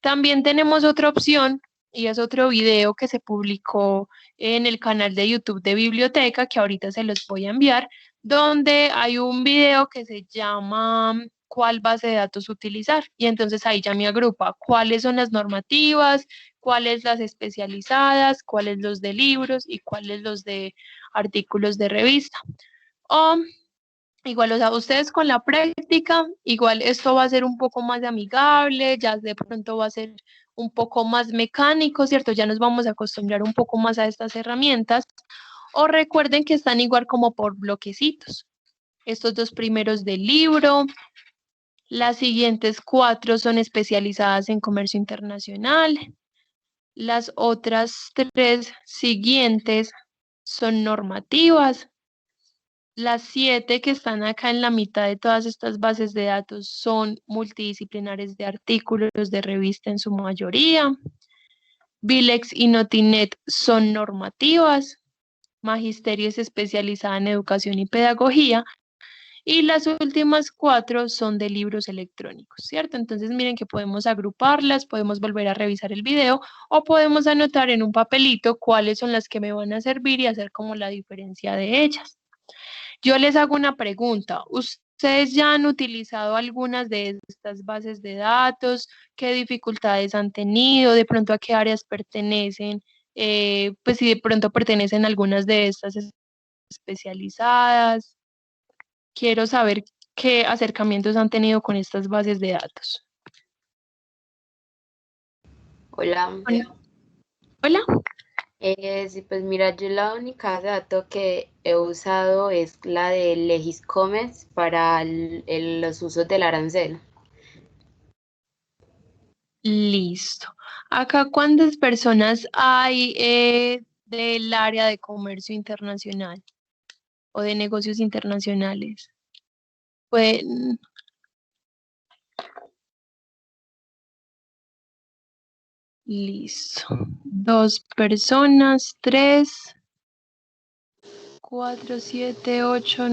También tenemos otra opción y es otro video que se publicó en el canal de YouTube de Biblioteca, que ahorita se los voy a enviar, donde hay un video que se llama ¿cuál base de datos utilizar? Y entonces ahí ya me agrupa cuáles son las normativas, cuáles las especializadas, cuáles los de libros y cuáles los de artículos de revista. Igual, o sea, ustedes con la práctica, igual esto va a ser un poco más amigable, ya de pronto va a ser un poco más mecánico, ¿cierto? Ya nos vamos a acostumbrar un poco más a estas herramientas. O recuerden que están igual como por bloquecitos. Estos dos primeros del libro, las siguientes 4 son especializadas en comercio internacional. Las otras 3 siguientes son normativas. Las 7 que están acá en la mitad de todas estas bases de datos son multidisciplinares de artículos de revista en su mayoría. Bilex y Notinet son normativas. Magisterio es especializada en educación y pedagogía. Y las últimas 4 son de libros electrónicos, ¿cierto? Entonces miren que podemos agruparlas, podemos volver a revisar el video o podemos anotar en un papelito cuáles son las que me van a servir y hacer como la diferencia de ellas. Yo les hago una pregunta. ¿Ustedes ya han utilizado algunas de estas bases de datos? ¿Qué dificultades han tenido? ¿De pronto a qué áreas pertenecen? Pues si de pronto pertenecen a algunas de estas especializadas. Quiero saber qué acercamientos han tenido con estas bases de datos. Hola. Hola. Sí, pues mira, yo la única base de datos que he usado es la de Legiscomex para los usos del arancel. Listo. Acá, ¿cuántas personas hay del área de comercio internacional o de negocios internacionales? Pues, listo. 2 personas, 3, 4, 7, 8.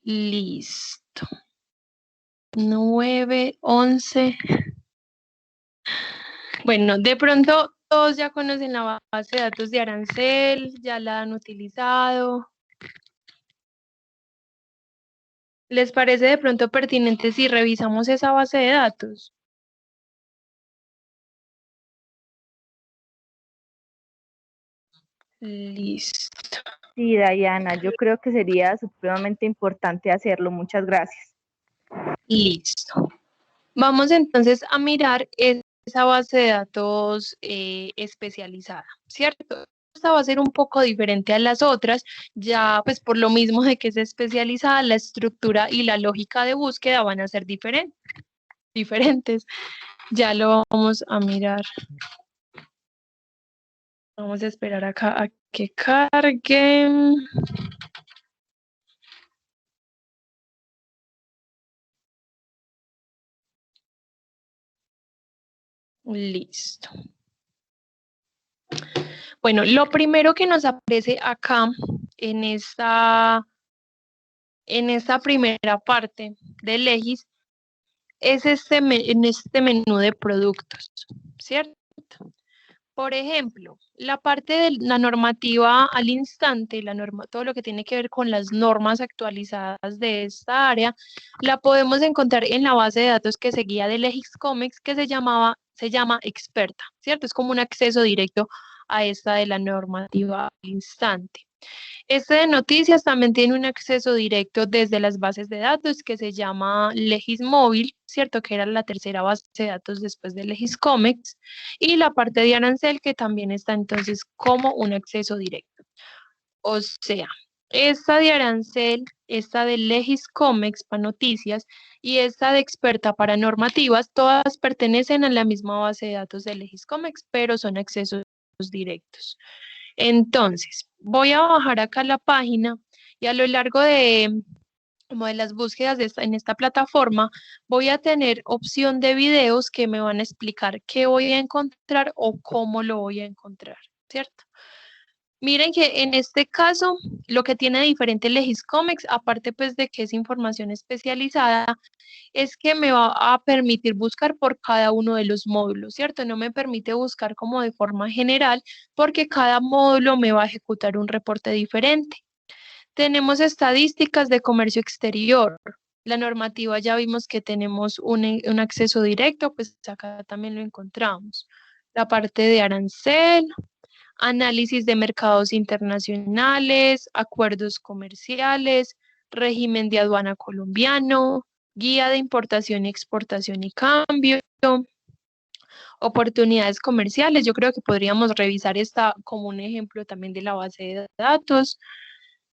Listo. 9, 11. Bueno, de pronto todos ya conocen la base de datos de arancel, ya la han utilizado. ¿Les parece de pronto pertinente si revisamos esa base de datos? Listo. Sí, Diana, yo creo que sería supremamente importante hacerlo. Muchas gracias. Listo. Vamos entonces a mirar esa base de datos especializada, ¿cierto? Esta va a ser un poco diferente a las otras, ya pues por lo mismo de que es especializada, la estructura y la lógica de búsqueda van a ser diferentes. Ya lo vamos a mirar. Vamos a esperar acá a que cargue. Listo. Bueno, lo primero que nos aparece acá en esta primera parte de Legis es en este menú de productos, ¿cierto? Por ejemplo, la parte de la normativa al instante, todo lo que tiene que ver con las normas actualizadas de esta área, la podemos encontrar en la base de datos que seguía de Legiscomex, que se llama Experta, ¿cierto? Es como un acceso directo a esta de la normativa al instante. Este de noticias también tiene un acceso directo desde las bases de datos que se llama Legismóvil, ¿cierto? Que era la tercera base de datos después de Legiscomex, y la parte de arancel que también está entonces como un acceso directo. O sea, esta de arancel, esta de Legiscomex para noticias y esta de experta para normativas, todas pertenecen a la misma base de datos de Legiscomex, pero son accesos directos. Entonces, voy a bajar acá la página y a lo largo de, como de las búsquedas en esta plataforma, voy a tener opción de videos que me van a explicar qué voy a encontrar o cómo lo voy a encontrar, ¿cierto? Miren que en este caso, lo que tiene diferente Legiscomex, aparte pues de que es información especializada, es que me va a permitir buscar por cada uno de los módulos, ¿cierto? No me permite buscar como de forma general, porque cada módulo me va a ejecutar un reporte diferente. Tenemos estadísticas de comercio exterior. La normativa ya vimos que tenemos un acceso directo, pues acá también lo encontramos. La parte de arancel, análisis de mercados internacionales, acuerdos comerciales, régimen de aduana colombiano, guía de importación y exportación y cambio, oportunidades comerciales. Yo creo que podríamos revisar esta como un ejemplo también de la base de datos,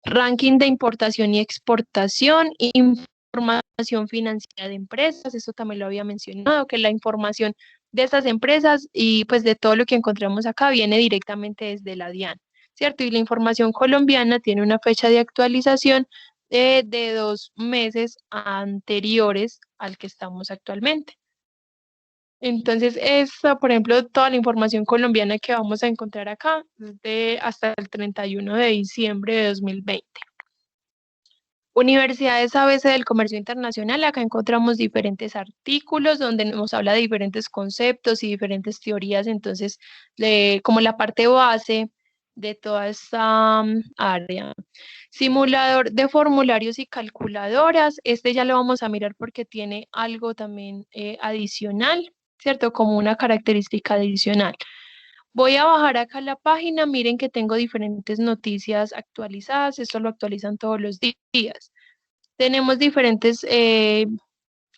ranking de importación y exportación, información financiera de empresas, eso también lo había mencionado, que la información de estas empresas y pues de todo lo que encontramos acá viene directamente desde la DIAN, ¿cierto? Y la información colombiana tiene una fecha de actualización de 2 meses anteriores al que estamos actualmente. Entonces, esta, por ejemplo, toda la información colombiana que vamos a encontrar acá es de hasta el 31 de diciembre de 2020. Universidades ABC del Comercio Internacional, acá encontramos diferentes artículos donde nos habla de diferentes conceptos y diferentes teorías, entonces, como la parte base de toda esta área. Simulador de formularios y calculadoras, este ya lo vamos a mirar porque tiene algo también adicional, ¿cierto? Como una característica adicional. Voy a bajar acá la página, miren que tengo diferentes noticias actualizadas, esto lo actualizan todos los días. Tenemos diferentes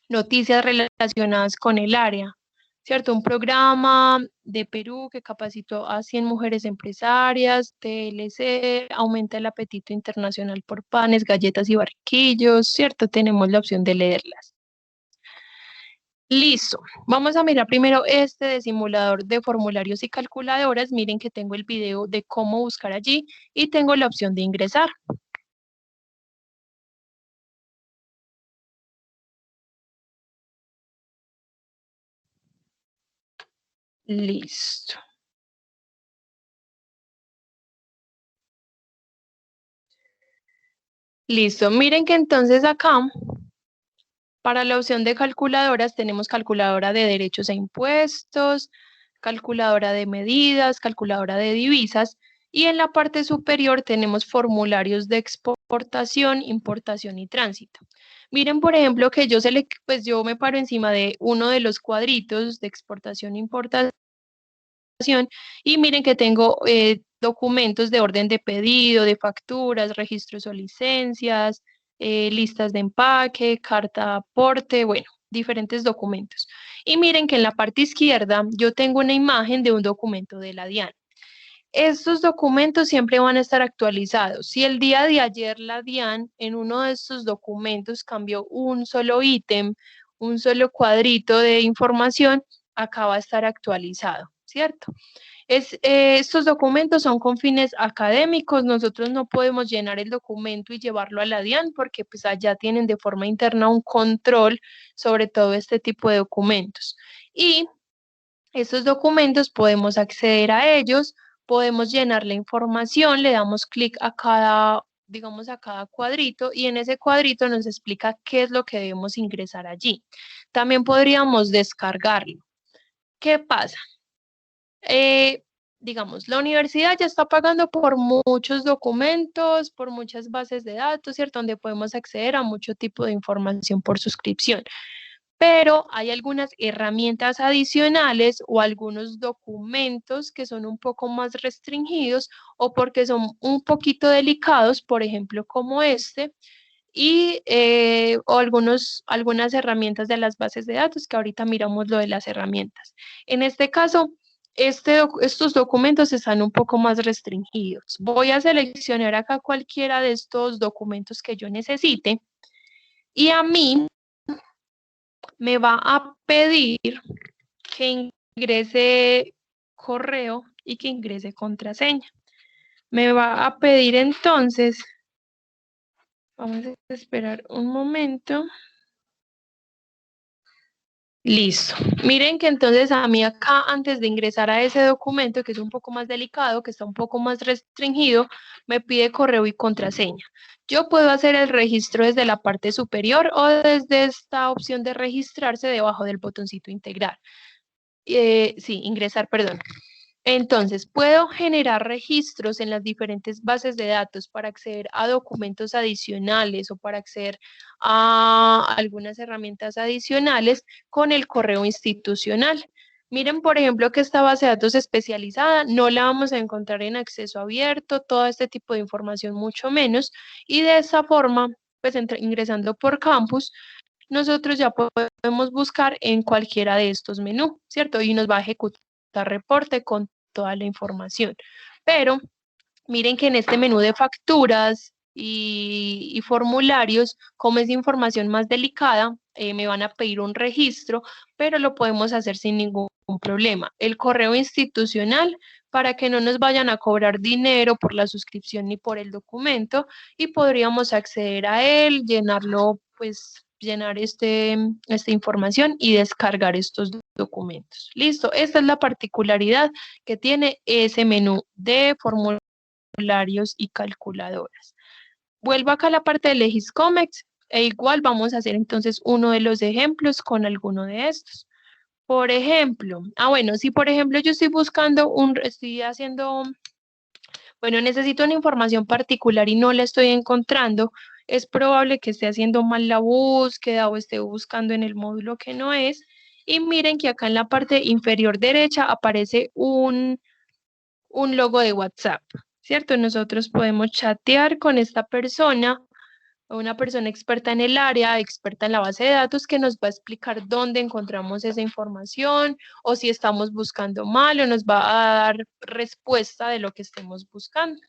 noticias relacionadas con el área, ¿cierto? Un programa de Perú que capacitó a 100 mujeres empresarias, TLC, aumenta el apetito internacional por panes, galletas y barquillos, ¿cierto? Tenemos la opción de leerlas. Listo, vamos a mirar primero este de simulador de formularios y calculadoras. Miren que tengo el video de cómo buscar allí y tengo la opción de ingresar. Listo. Listo, miren que entonces acá, para la opción de calculadoras, tenemos calculadora de derechos e impuestos, calculadora de medidas, calculadora de divisas, y en la parte superior tenemos formularios de exportación, importación y tránsito. Miren, por ejemplo, que pues yo me paro encima de uno de los cuadritos de exportación e importación, y miren que tengo documentos de orden de pedido, de facturas, registros o licencias, listas de empaque, carta de aporte, bueno, diferentes documentos. Y miren que en la parte izquierda yo tengo una imagen de un documento de la DIAN. Estos documentos siempre van a estar actualizados. Si el día de ayer la DIAN en uno de estos documentos cambió un solo ítem, un solo cuadrito de información, acá va a estar actualizado, ¿cierto? Estos documentos son con fines académicos, nosotros no podemos llenar el documento y llevarlo a la DIAN porque pues allá tienen de forma interna un control sobre todo este tipo de documentos. Y estos documentos podemos acceder a ellos, podemos llenar la información, le damos clic a cada, digamos, a cada cuadrito y en ese cuadrito nos explica qué es lo que debemos ingresar allí. También podríamos descargarlo. ¿Qué pasa? Digamos, la universidad ya está pagando por muchos documentos, por muchas bases de datos, ¿cierto? Donde podemos acceder a mucho tipo de información por suscripción. Pero hay algunas herramientas adicionales o algunos documentos que son un poco más restringidos o porque son un poquito delicados, por ejemplo, como este, y o algunas herramientas de las bases de datos, que ahorita miramos lo de las herramientas. En este caso, estos documentos están un poco más restringidos. Voy a seleccionar acá cualquiera de estos documentos que yo necesite y a mí me va a pedir que ingrese correo y que ingrese contraseña. Me va a pedir entonces, vamos a esperar un momento. Listo. Miren que entonces a mí acá, antes de ingresar a ese documento, que es un poco más delicado, que está un poco más restringido, me pide correo y contraseña. Yo puedo hacer el registro desde la parte superior o desde esta opción de registrarse debajo del botoncito integrar. Sí, ingresar, perdón. Entonces, puedo generar registros en las diferentes bases de datos para acceder a documentos adicionales o para acceder a algunas herramientas adicionales con el correo institucional. Miren, por ejemplo, que esta base de datos especializada no la vamos a encontrar en acceso abierto, todo este tipo de información mucho menos, y de esa forma, pues ingresando por campus, nosotros ya podemos buscar en cualquiera de estos menús, ¿cierto? Y nos va a ejecutar reporte con toda la información. Pero miren que en este menú de facturas y formularios, como es información más delicada, me van a pedir un registro, pero lo podemos hacer sin ningún problema. El correo institucional, para que no nos vayan a cobrar dinero por la suscripción ni por el documento, y podríamos acceder a él, llenarlo, pues llenar esta información y descargar estos documentos. Listo, esta es la particularidad que tiene ese menú de formularios y calculadoras. Vuelvo acá a la parte de Legiscomex e igual vamos a hacer entonces uno de los ejemplos con alguno de estos. Por ejemplo, bueno, si por ejemplo yo estoy buscando necesito una información particular y no la estoy encontrando, es probable que esté haciendo mal la búsqueda o esté buscando en el módulo que no es. Y miren que acá en la parte inferior derecha aparece un logo de WhatsApp, ¿cierto? Nosotros podemos chatear con esta persona, una persona experta en el área, experta en la base de datos, que nos va a explicar dónde encontramos esa información o si estamos buscando mal, o nos va a dar respuesta de lo que estemos buscando.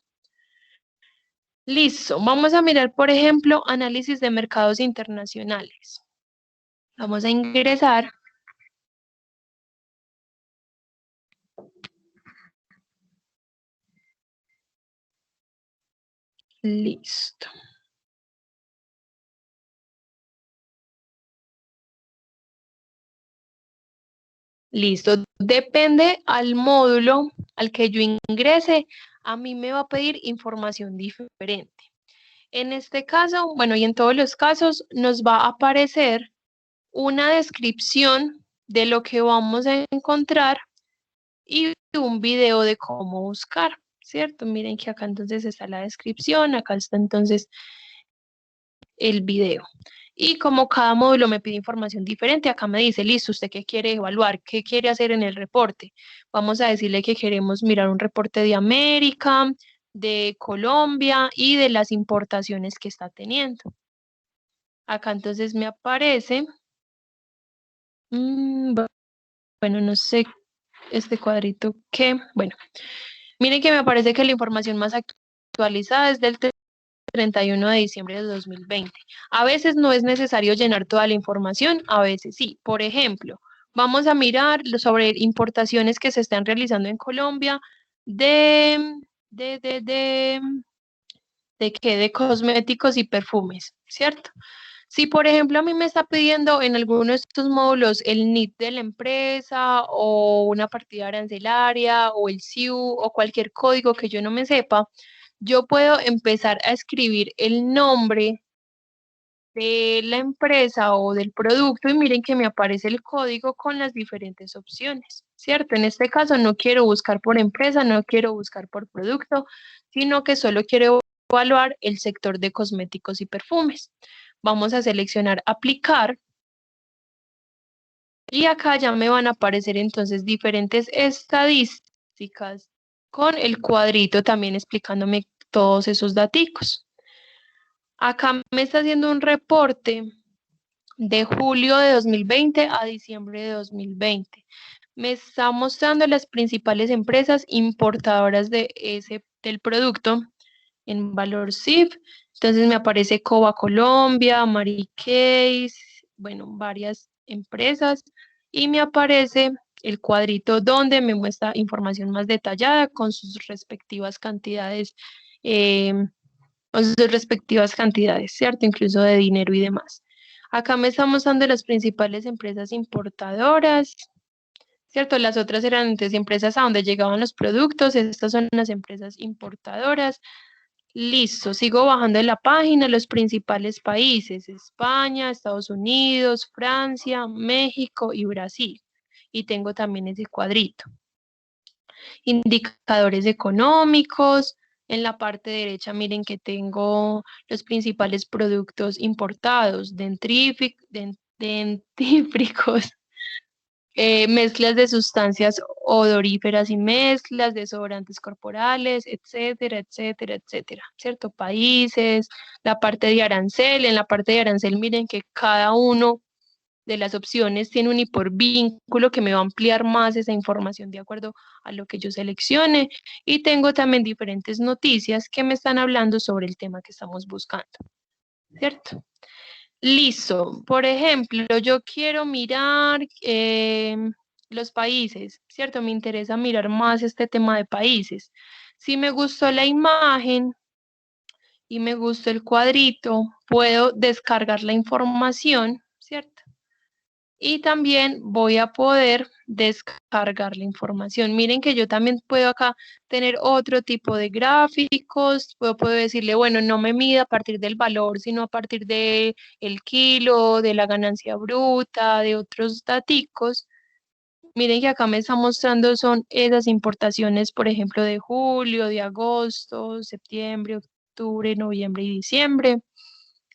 Listo, vamos a mirar, por ejemplo, análisis de mercados internacionales. Vamos a ingresar. Listo. Listo, depende al módulo al que yo ingrese, a mí me va a pedir información diferente. En este caso, bueno, y en todos los casos, nos va a aparecer una descripción de lo que vamos a encontrar y un video de cómo buscar, ¿cierto? Miren que acá entonces está la descripción, acá está entonces el video. Y como cada módulo me pide información diferente, acá me dice, listo, ¿usted qué quiere evaluar? ¿Qué quiere hacer en el reporte? Vamos a decirle que queremos mirar un reporte de América, de Colombia y de las importaciones que está teniendo. Acá entonces me aparece, bueno, no sé, este cuadrito que, bueno, miren que me parece que la información más actualizada es del 31 de diciembre de 2020. A veces no es necesario llenar toda la información, a veces sí. Por ejemplo, vamos a mirar sobre importaciones que se están realizando en Colombia de cosméticos y perfumes, ¿cierto? Si, por ejemplo, a mí me está pidiendo en alguno de estos módulos el NIT de la empresa o una partida arancelaria o el SIU o cualquier código que yo no me sepa, yo puedo empezar a escribir el nombre de la empresa o del producto y miren que me aparece el código con las diferentes opciones, ¿cierto? En este caso no quiero buscar por empresa, no quiero buscar por producto, sino que solo quiero evaluar el sector de cosméticos y perfumes. Vamos a seleccionar aplicar y acá ya me van a aparecer entonces diferentes estadísticas con el cuadrito también explicándome todos esos daticos. Acá me está haciendo un reporte de julio de 2020 a diciembre de 2020. Me está mostrando las principales empresas importadoras del producto en valor CIF. Entonces me aparece Coba Colombia, Mariqueis, bueno, varias empresas. Y me aparece el cuadrito donde me muestra información más detallada con sus respectivas cantidades, ¿cierto? Incluso de dinero y demás. Acá me está mostrando las principales empresas importadoras, ¿cierto? Las otras eran entonces empresas a donde llegaban los productos, estas son las empresas importadoras. Listo, sigo bajando en la página los principales países, España, Estados Unidos, Francia, México y Brasil. Y tengo también ese cuadrito. Indicadores económicos. En la parte derecha, miren que tengo los principales productos importados, dentífricos, mezclas de sustancias odoríferas y mezclas, desodorantes corporales, etcétera, etcétera, etcétera, ¿cierto? Países, la parte de arancel, en la parte de arancel miren que cada uno de las opciones tiene un hipervínculo que me va a ampliar más esa información de acuerdo a lo que yo seleccione y tengo también diferentes noticias que me están hablando sobre el tema que estamos buscando, ¿cierto? Listo. Por ejemplo, yo quiero mirar los países, ¿cierto? Me interesa mirar más este tema de países. Si me gustó la imagen y me gustó el cuadrito, puedo descargar la información, ¿cierto? Y también voy a poder descargar la información. Miren que yo también puedo acá tener otro tipo de gráficos. Puedo decirle, bueno, no me mida a partir del valor, sino a partir de el kilo, de la ganancia bruta, de otros daticos. Miren que acá me está mostrando son esas importaciones, por ejemplo, de julio, de agosto, septiembre, octubre, noviembre y diciembre.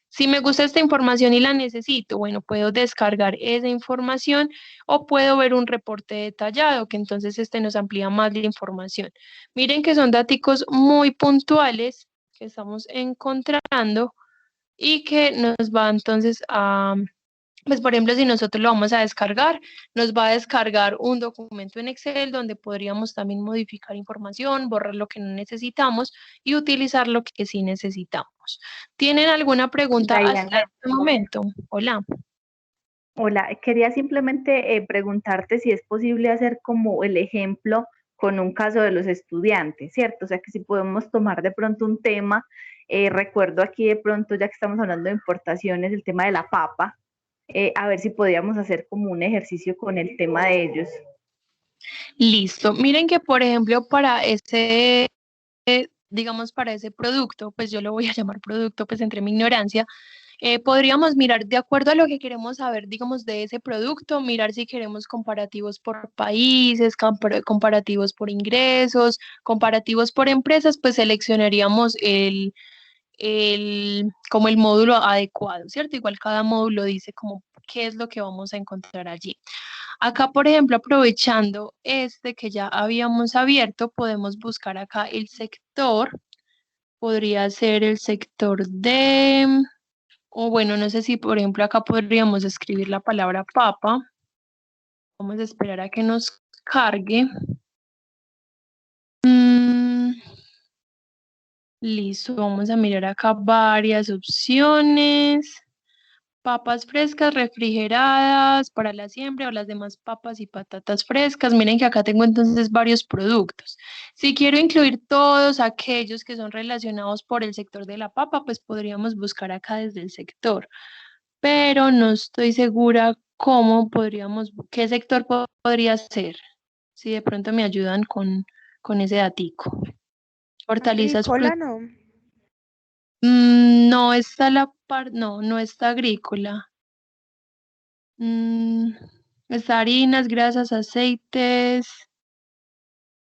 Si me gusta esta información y la necesito, bueno, puedo descargar esa información o puedo ver un reporte detallado, que entonces este nos amplía más la información. Miren que son datos muy puntuales que estamos encontrando y que nos va entonces a, pues por ejemplo, si nosotros lo vamos a descargar, nos va a descargar un documento en Excel donde podríamos también modificar información, borrar lo que no necesitamos y utilizar lo que sí necesitamos. ¿Tienen alguna pregunta hasta Diana, este momento? Hola. hola, quería simplemente preguntarte si es posible hacer como el ejemplo con un caso de los estudiantes, ¿cierto? O sea, que si podemos tomar de pronto un tema, recuerdo aquí de pronto, ya que estamos hablando de importaciones, el tema de la papa, a ver si podíamos hacer como un ejercicio con el tema de ellos. Listo. Miren que, por ejemplo, para ese, digamos, para ese producto, pues yo lo voy a llamar producto, pues entre mi ignorancia, podríamos mirar de acuerdo a lo que queremos saber, digamos, de ese producto, mirar si queremos comparativos por países, comparativos por ingresos, comparativos por empresas, pues seleccionaríamos como el módulo adecuado, ¿cierto? Igual cada módulo dice como qué es lo que vamos a encontrar allí. Acá, por ejemplo, aprovechando este que ya habíamos abierto, podemos buscar acá el sector, podría ser el sector de... O bueno, no sé si por ejemplo acá podríamos escribir la palabra papa. Vamos a esperar a que nos cargue. Listo, vamos a mirar acá varias opciones. Papas frescas, refrigeradas para la siembra o las demás papas y patatas frescas. Miren que acá tengo entonces varios productos. Si quiero incluir todos aquellos que son relacionados por el sector de la papa, pues podríamos buscar acá desde el sector. Pero no estoy segura cómo podríamos, qué sector podría ser. Si de pronto me ayudan con ese datico. Hortalizas, Agrícola, no. no está la parte, no está agrícola. Está harinas, grasas, aceites,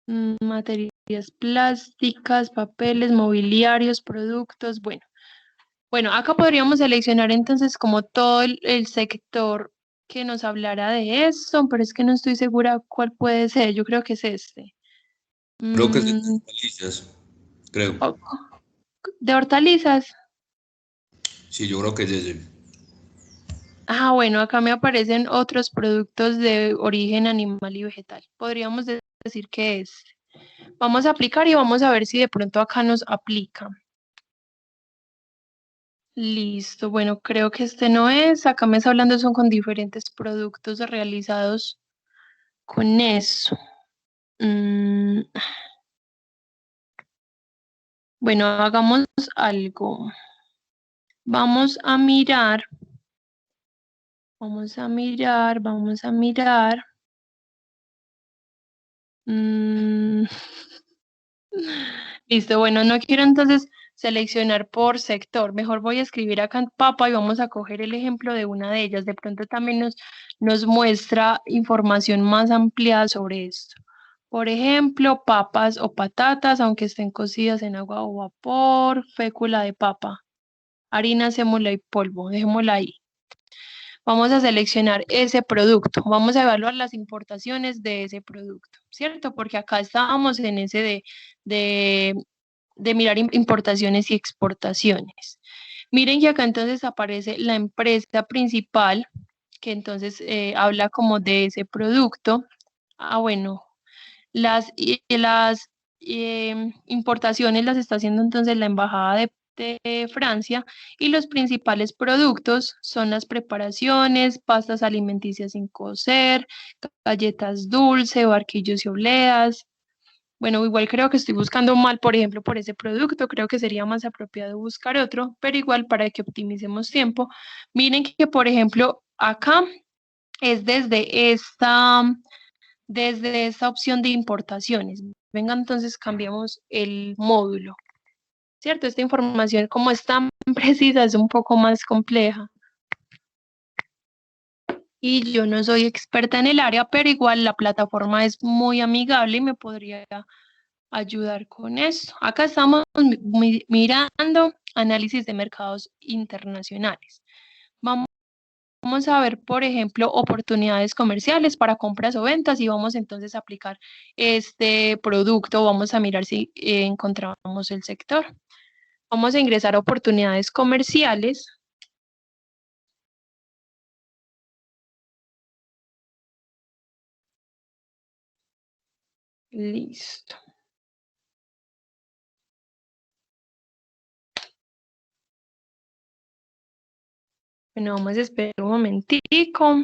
materias plásticas, papeles, mobiliarios, productos, bueno. Bueno, acá podríamos seleccionar entonces como todo el sector que nos hablara de eso, pero es que no estoy segura cuál puede ser. Yo creo que es este. Creo que es de Mm, hortalizas, creo. ¿De hortalizas? Sí, yo creo que es ese. Ah, bueno, acá me aparecen otros productos de origen animal y vegetal. Podríamos decir que es. Vamos a aplicar y vamos a ver si de pronto acá nos aplica. Listo, bueno, creo que este no es. Acá me está hablando son con diferentes productos realizados con eso. Bueno, hagamos algo. Vamos a mirar. Vamos a mirar, vamos a mirar. Listo, bueno, no quiero entonces seleccionar por sector. Mejor voy a escribir acá en papa y vamos a coger el ejemplo de una de ellas. De pronto también nos muestra información más ampliada sobre esto. Por ejemplo, papas o patatas, aunque estén cocidas en agua o vapor, fécula de papa, harina, sémola y polvo. Dejémosla ahí. Vamos a seleccionar ese producto, vamos a evaluar las importaciones de ese producto, ¿cierto? Porque acá estábamos en ese de mirar importaciones y exportaciones. Miren que acá entonces aparece la empresa principal, que entonces habla como de ese producto. Ah, bueno, las importaciones las está haciendo entonces la Embajada de Francia y los principales productos son las preparaciones, pastas alimenticias sin cocer, galletas dulce, barquillos y obleas. Bueno, igual creo que estoy buscando mal, por ejemplo, por ese producto, creo que sería más apropiado buscar otro, pero igual para que optimicemos tiempo. Miren que, por ejemplo, acá es desde esta opción de importaciones. Venga, entonces cambiamos el módulo, ¿cierto? Esta información, como es tan precisa, es un poco más compleja. Y yo no soy experta en el área, pero igual la plataforma es muy amigable y me podría ayudar con eso. Acá estamos mirando análisis de mercados internacionales. Vamos a ver, por ejemplo, oportunidades comerciales para compras o ventas y vamos entonces a aplicar este producto. Vamos a mirar si encontramos el sector. Vamos a ingresar a oportunidades comerciales. Listo. Bueno, vamos a esperar un momentico.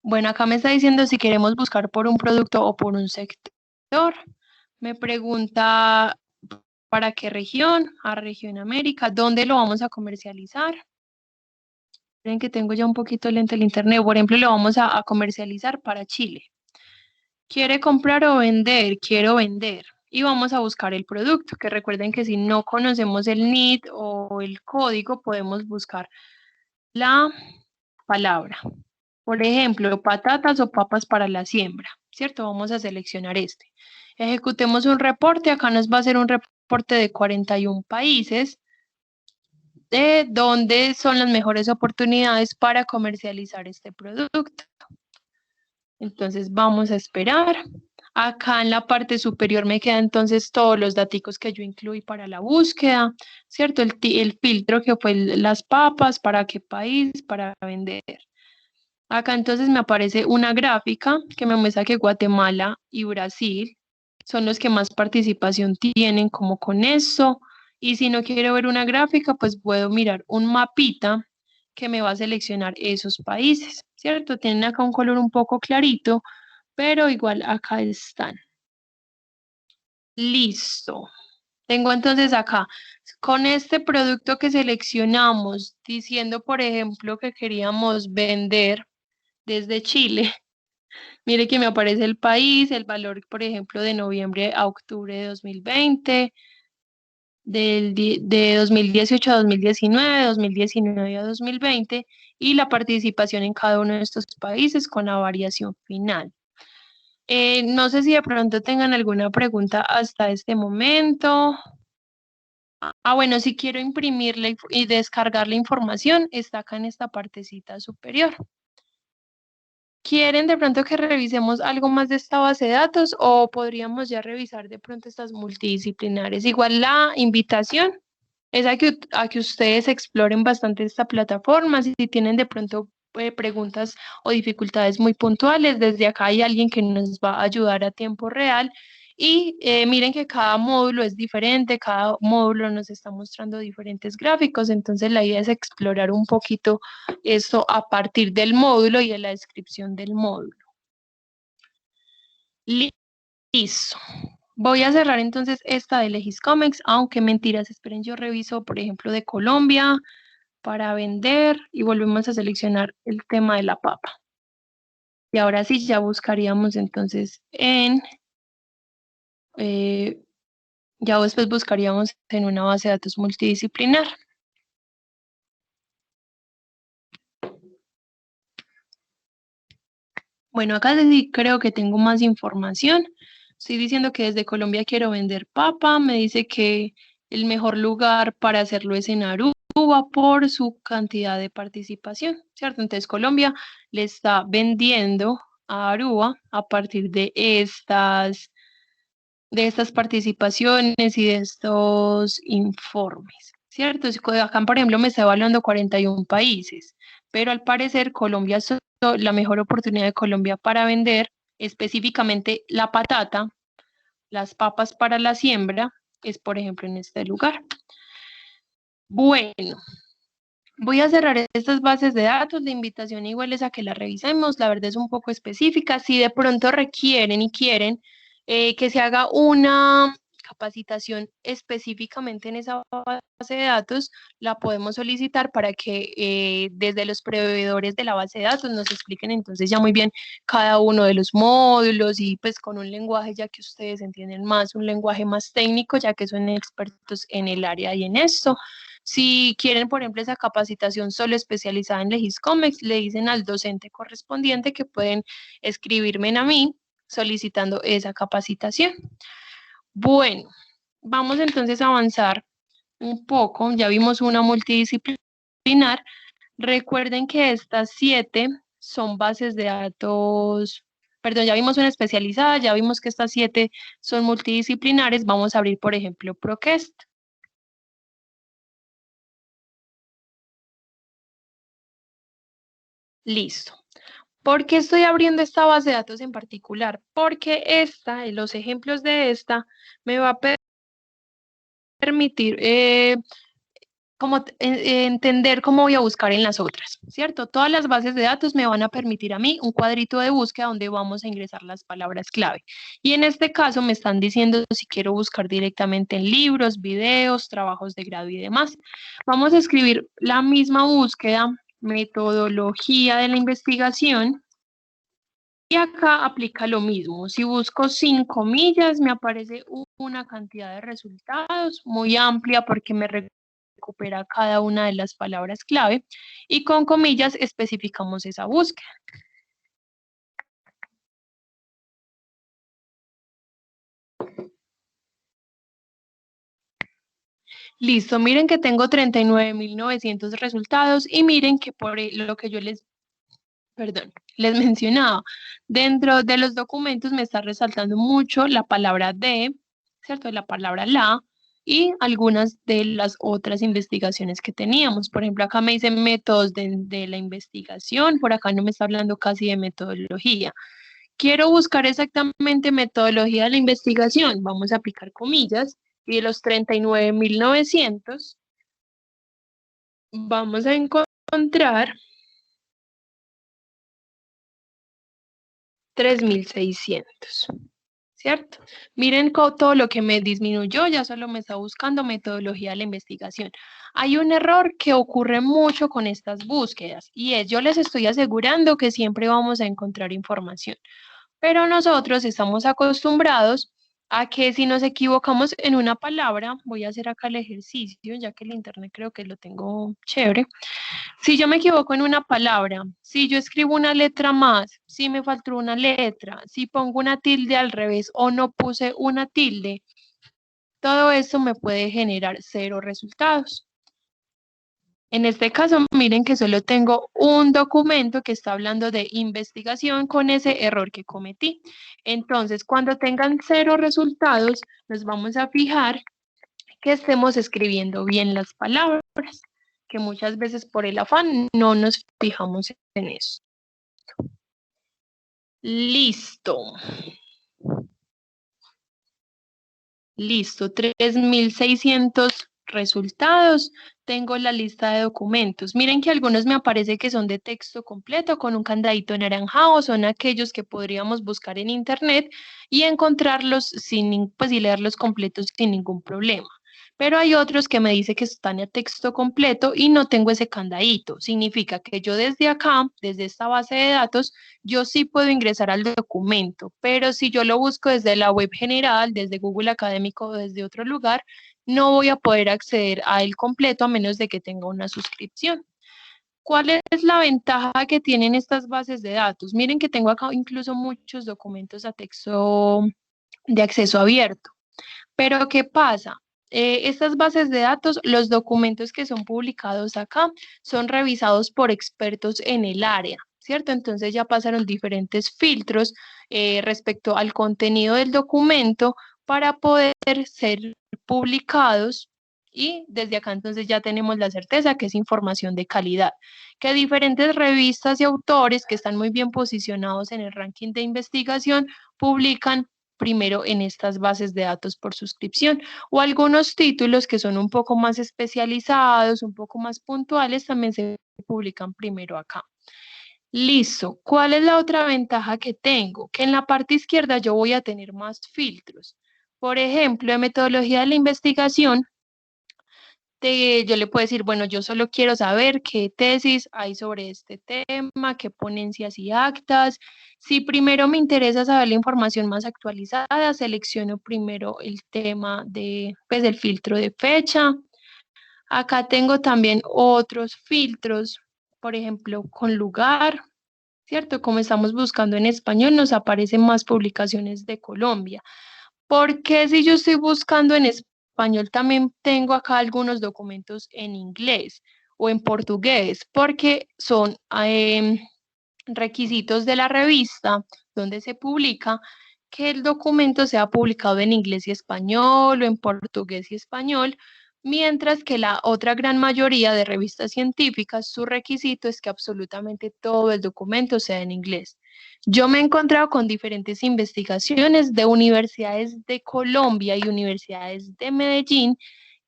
Bueno, acá me está diciendo si queremos buscar por un producto o por un sector. Me pregunta para qué región, a región América, dónde lo vamos a comercializar. Miren que tengo ya un poquito lento el internet. Por ejemplo, lo vamos a comercializar para Chile. ¿Quiere comprar o vender? Quiero vender. Y vamos a buscar el producto, que recuerden que si no conocemos el NID o el código, podemos buscar la palabra. Por ejemplo, patatas o papas para la siembra, ¿cierto? Vamos a seleccionar este. Ejecutemos un reporte. Acá nos va a hacer un reporte de 41 países de dónde son las mejores oportunidades para comercializar este producto. Entonces vamos a esperar. Acá en la parte superior me quedan entonces todos los datos que yo incluí para la búsqueda, ¿cierto? El filtro que fue las papas, para qué país, para vender. Acá entonces me aparece una gráfica que me muestra que Guatemala y Brasil son los que más participación tienen como con eso. Y si no quiero ver una gráfica, pues puedo mirar un mapita que me va a seleccionar esos países, ¿cierto? Tienen acá un color un poco clarito, pero igual acá están. Listo. Tengo entonces acá, con este producto que seleccionamos, diciendo, por ejemplo, que queríamos vender desde Chile. Mire que me aparece el país, el valor, por ejemplo, de noviembre a octubre de 2020, de 2018 a 2019, 2019 a 2020 y la participación en cada uno de estos países con la variación final. No sé si de pronto tengan alguna pregunta hasta este momento. Bueno, si quiero imprimirle y descargar la información, está acá en esta partecita superior. ¿Quieren de pronto que revisemos algo más de esta base de datos o podríamos ya revisar de pronto estas multidisciplinares? Igual la invitación es a que ustedes exploren bastante esta plataforma. Si tienen de pronto preguntas o dificultades muy puntuales, desde acá hay alguien que nos va a ayudar a tiempo real. Y miren que cada módulo es diferente, cada módulo nos está mostrando diferentes gráficos, entonces la idea es explorar un poquito esto a partir del módulo y de la descripción del módulo. Listo. Voy a cerrar entonces esta de Legiscomex, aunque mentiras, esperen, yo reviso, por ejemplo, de Colombia para vender y volvemos a seleccionar el tema de la papa. Y ahora sí, ya buscaríamos entonces ya después buscaríamos en una base de datos multidisciplinar. Bueno, acá sí creo que tengo más información. Estoy diciendo que desde Colombia quiero vender papa. Me dice que el mejor lugar para hacerlo es en Aruba por su cantidad de participación, ¿cierto? Entonces Colombia le está vendiendo a Aruba a partir de estas participaciones y de estos informes, ¿cierto? Acá, por ejemplo, me está evaluando 41 países, pero al parecer Colombia es la mejor oportunidad de Colombia para vender específicamente la patata, las papas para la siembra, es por ejemplo en este lugar. Bueno, voy a cerrar estas bases de datos. La invitación igual es a que la revisemos. La verdad es un poco específica. Si de pronto requieren y quieren que se haga una capacitación específicamente en esa base de datos, la podemos solicitar para que desde los proveedores de la base de datos nos expliquen entonces ya muy bien cada uno de los módulos y pues con un lenguaje ya que ustedes entienden más, un lenguaje más técnico ya que son expertos en el área y en esto. Si quieren, por ejemplo, esa capacitación solo especializada en Legiscomex, le dicen al docente correspondiente que pueden escribirme a mí solicitando esa capacitación. Bueno, vamos entonces a avanzar un poco. Ya vimos una multidisciplinar. Recuerden que estas 7 son bases de datos, perdón, ya vimos una especializada, ya vimos que estas 7 son multidisciplinares. Vamos a abrir, por ejemplo, ProQuest. Listo. ¿Por qué estoy abriendo esta base de datos en particular? Porque los ejemplos de esta, me va a permitir entender cómo voy a buscar en las otras, ¿cierto? Todas las bases de datos me van a permitir a mí un cuadrito de búsqueda donde vamos a ingresar las palabras clave. Y en este caso me están diciendo si quiero buscar directamente en libros, videos, trabajos de grado y demás. Vamos a escribir la misma búsqueda, metodología de la investigación. Y acá aplica lo mismo. Si busco 5 comillas, me aparece una cantidad de resultados muy amplia porque me recupera cada una de las palabras clave. Y con comillas especificamos esa búsqueda. Listo, miren que tengo 39.900 resultados y miren que por lo que yo les mencionaba, dentro de los documentos me está resaltando mucho la palabra de, ¿cierto? La palabra la y algunas de las otras investigaciones que teníamos. Por ejemplo, acá me dicen métodos de la investigación, por acá no me está hablando casi de metodología. Quiero buscar exactamente metodología de la investigación, vamos a aplicar comillas, y de los 39.900 vamos a encontrar 3.600, ¿cierto? Miren todo lo que me disminuyó, ya solo me está buscando metodología de la investigación. Hay un error que ocurre mucho con estas búsquedas y es, yo les estoy asegurando que siempre vamos a encontrar información, pero nosotros estamos acostumbrados a que si nos equivocamos en una palabra, voy a hacer acá el ejercicio, ya que el internet creo que lo tengo chévere. Si yo me equivoco en una palabra, si yo escribo una letra más, si me faltó una letra, si pongo una tilde al revés o no puse una tilde, todo eso me puede generar 0 resultados. En este caso, miren que solo tengo un documento que está hablando de investigación con ese error que cometí. Entonces, cuando tengan 0 resultados, nos vamos a fijar que estemos escribiendo bien las palabras, que muchas veces por el afán no nos fijamos en eso. Listo. Listo, 3.600 resultados. Tengo la lista de documentos. Miren que algunos me aparece que son de texto completo con un candadito anaranjado, son aquellos que podríamos buscar en internet y encontrarlos y leerlos completos sin ningún problema. Pero hay otros que me dice que están a texto completo y no tengo ese candadito. Significa que yo desde acá, desde esta base de datos, yo sí puedo ingresar al documento, pero si yo lo busco desde la web general, desde Google Académico o desde otro lugar, no voy a poder acceder a él completo a menos de que tenga una suscripción. ¿Cuál es la ventaja que tienen estas bases de datos? Miren que tengo acá incluso muchos documentos a texto de acceso abierto. Pero ¿qué pasa? Estas bases de datos, los documentos que son publicados acá, son revisados por expertos en el área, ¿cierto? Entonces ya pasaron diferentes filtros respecto al contenido del documento para poder ser publicados y desde acá entonces ya tenemos la certeza que es información de calidad, que diferentes revistas y autores que están muy bien posicionados en el ranking de investigación publican primero en estas bases de datos por suscripción, o algunos títulos que son un poco más especializados, un poco más puntuales, también se publican primero acá. Listo. ¿Cuál es la otra ventaja que tengo? Que en la parte izquierda yo voy a tener más filtros. Por ejemplo, en metodología de la investigación, yo le puedo decir, bueno, yo solo quiero saber qué tesis hay sobre este tema, qué ponencias y actas. Si primero me interesa saber la información más actualizada, selecciono primero el tema del filtro de fecha. Acá tengo también otros filtros, por ejemplo, con lugar, ¿cierto? Como estamos buscando en español, nos aparecen más publicaciones de Colombia. Porque si yo estoy buscando en español, también tengo acá algunos documentos en inglés o en portugués, porque son requisitos de la revista donde se publica que el documento sea publicado en inglés y español o en portugués y español, mientras que la otra gran mayoría de revistas científicas, su requisito es que absolutamente todo el documento sea en inglés. Yo me he encontrado con diferentes investigaciones de universidades de Colombia y universidades de Medellín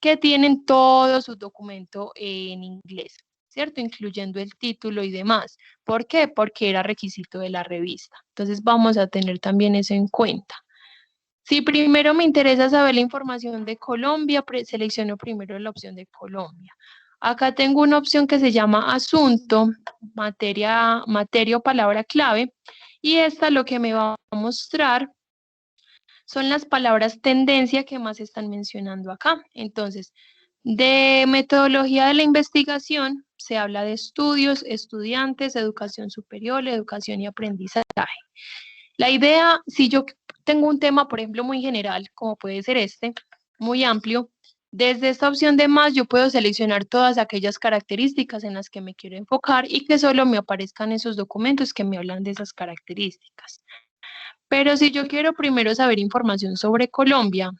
que tienen todo su documento en inglés, ¿cierto? Incluyendo el título y demás. ¿Por qué? Porque era requisito de la revista. Entonces vamos a tener también eso en cuenta. Si primero me interesa saber la información de Colombia, selecciono primero la opción de Colombia. Acá tengo una opción que se llama asunto, materia o palabra clave, y esta lo que me va a mostrar son las palabras tendencia que más están mencionando acá. Entonces, de metodología de la investigación se habla de estudios, estudiantes, educación superior, educación y aprendizaje. La idea, si yo tengo un tema, por ejemplo, muy general, como puede ser este, muy amplio, desde esta opción de más yo puedo seleccionar todas aquellas características en las que me quiero enfocar y que solo me aparezcan esos documentos que me hablan de esas características. Pero si yo quiero primero saber información sobre Colombia,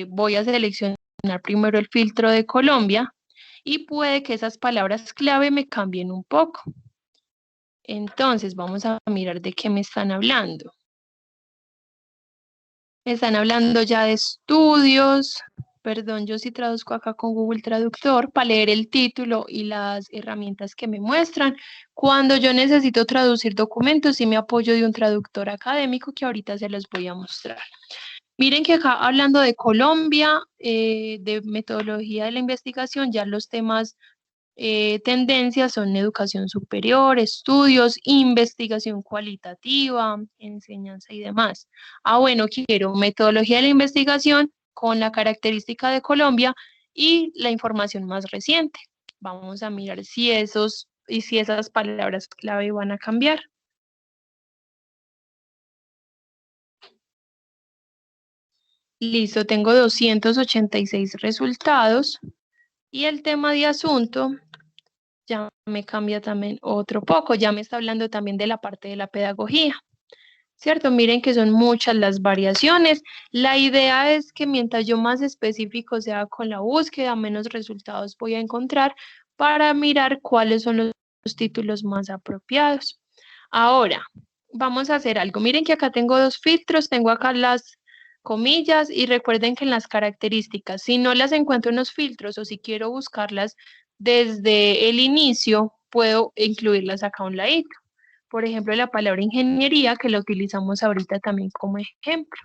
voy a seleccionar primero el filtro de Colombia y puede que esas palabras clave me cambien un poco. Entonces, vamos a mirar de qué me están hablando. Me están hablando ya de estudios. Perdón, yo sí traduzco acá con Google Traductor para leer el título y las herramientas que me muestran. Cuando yo necesito traducir documentos, sí me apoyo de un traductor académico que ahorita se los voy a mostrar. Miren que acá hablando de Colombia, de metodología de la investigación, ya los temas tendencias son educación superior, estudios, investigación cualitativa, enseñanza y demás. Bueno, quiero metodología de la investigación con la característica de Colombia y la información más reciente. Vamos a mirar si esas palabras clave van a cambiar. Listo, tengo 286 resultados y el tema de asunto ya me cambia también otro poco, ya me está hablando también de la parte de la pedagogía. ¿cierto? Miren que son muchas las variaciones. La idea es que mientras yo más específico sea con la búsqueda, menos resultados voy a encontrar para mirar cuáles son los títulos más apropiados. Ahora, vamos a hacer algo. Miren que acá tengo dos filtros, tengo acá las comillas y recuerden que en las características, si no las encuentro en los filtros o si quiero buscarlas desde el inicio, puedo incluirlas acá a un ladito. Por ejemplo, la palabra ingeniería, que la utilizamos ahorita también como ejemplo.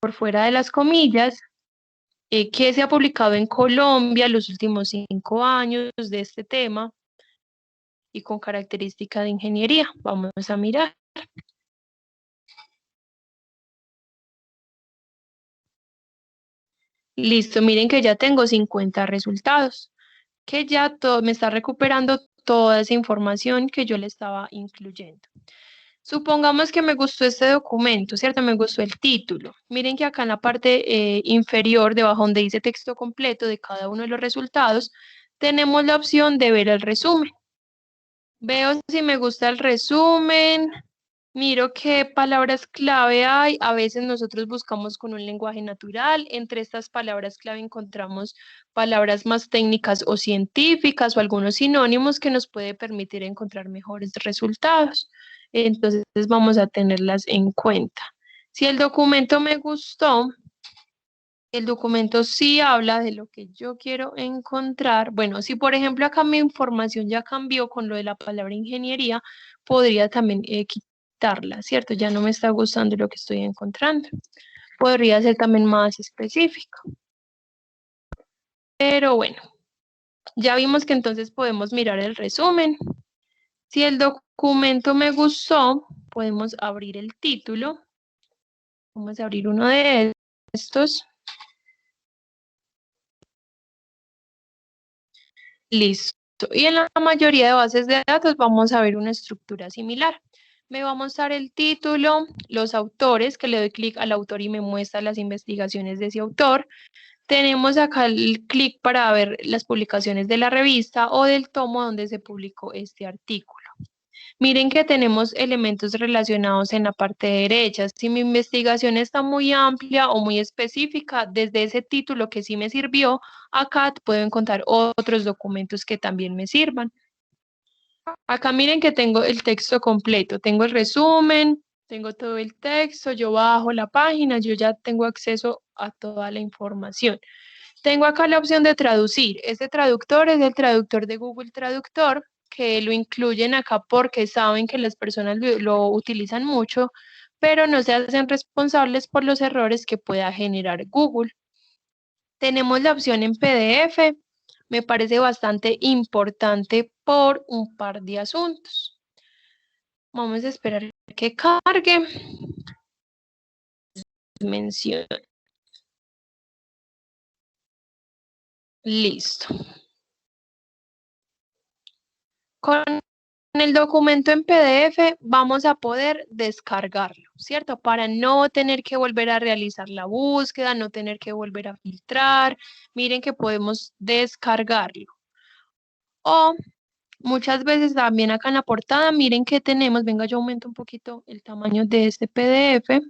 Por fuera de las comillas, ¿qué se ha publicado en Colombia los últimos 5 años de este tema? Y con característica de ingeniería. Vamos a mirar. Listo, miren que ya tengo 50 resultados, que ya todo me está recuperando toda esa información que yo le estaba incluyendo. Supongamos que me gustó este documento, ¿cierto? Me gustó el título. Miren que acá en la parte inferior, debajo donde dice texto completo de cada uno de los resultados, tenemos la opción de ver el resumen. Veo si me gusta el resumen, miro qué palabras clave hay. A veces nosotros buscamos con un lenguaje natural. Entre estas palabras clave encontramos palabras más técnicas o científicas o algunos sinónimos que nos puede permitir encontrar mejores resultados. Entonces vamos a tenerlas en cuenta. Si el documento me gustó, el documento sí habla de lo que yo quiero encontrar. Bueno, si por ejemplo acá mi información ya cambió con lo de la palabra ingeniería, podría también quitarla, ¿cierto? Ya no me está gustando lo que estoy encontrando. Podría ser también más específico. Pero bueno, ya vimos que entonces podemos mirar el resumen. Si el documento me gustó, podemos abrir el título. Vamos a abrir uno de estos. Listo. Y en la mayoría de bases de datos vamos a ver una estructura similar. Me va a mostrar el título, los autores, que le doy clic al autor y me muestra las investigaciones de ese autor. Tenemos acá el clic para ver las publicaciones de la revista o del tomo donde se publicó este artículo. Miren que tenemos elementos relacionados en la parte derecha. Si mi investigación está muy amplia o muy específica, desde ese título que sí me sirvió, acá puedo encontrar otros documentos que también me sirvan. Acá miren que tengo el texto completo, tengo el resumen, tengo todo el texto, yo bajo la página, yo ya tengo acceso a toda la información. Tengo acá la opción de traducir. Este traductor es el traductor de Google Traductor, que lo incluyen acá porque saben que las personas lo utilizan mucho, pero no se hacen responsables por los errores que pueda generar Google. Tenemos la opción en PDF, me parece bastante importante por un par de asuntos. Vamos a esperar que cargue. Mención. Listo. Con el documento en PDF vamos a poder descargarlo, ¿cierto? Para no tener que volver a realizar la búsqueda, no tener que volver a filtrar. Miren que podemos descargarlo. O muchas veces también acá en la portada, miren que tenemos, venga, yo aumento un poquito el tamaño de este PDF.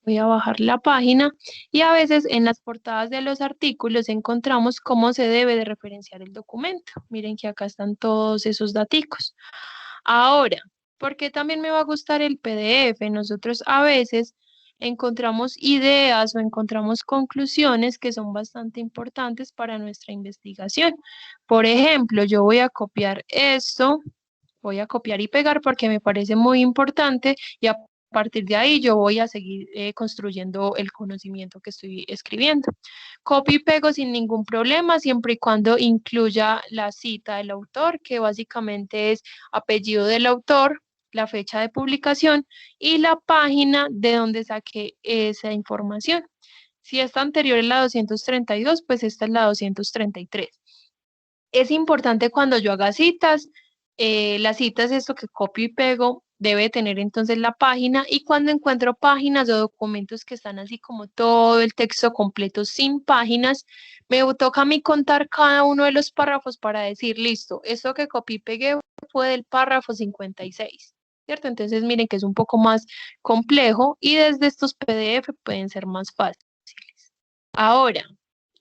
Voy a bajar la página y a veces en las portadas de los artículos encontramos cómo se debe de referenciar el documento. Miren que acá están todos esos daticos. Ahora, ¿por qué también me va a gustar el PDF? Nosotros a veces encontramos ideas o encontramos conclusiones que son bastante importantes para nuestra investigación. Por ejemplo, yo voy a copiar esto, voy a copiar y pegar porque me parece muy importante y a partir de ahí yo voy a seguir construyendo el conocimiento que estoy escribiendo. Copio y pego sin ningún problema, siempre y cuando incluya la cita del autor, que básicamente es apellido del autor, la fecha de publicación y la página de donde saqué esa información. Si esta anterior es la 232, pues esta es la 233. Es importante cuando yo haga citas, las citas, esto que copio y pego, debe tener entonces la página y cuando encuentro páginas o documentos que están así como todo el texto completo sin páginas, me toca a mí contar cada uno de los párrafos para decir, listo, esto que copié y pegué fue del párrafo 56. ¿cierto? Entonces miren que es un poco más complejo y desde estos PDF pueden ser más fáciles. Ahora,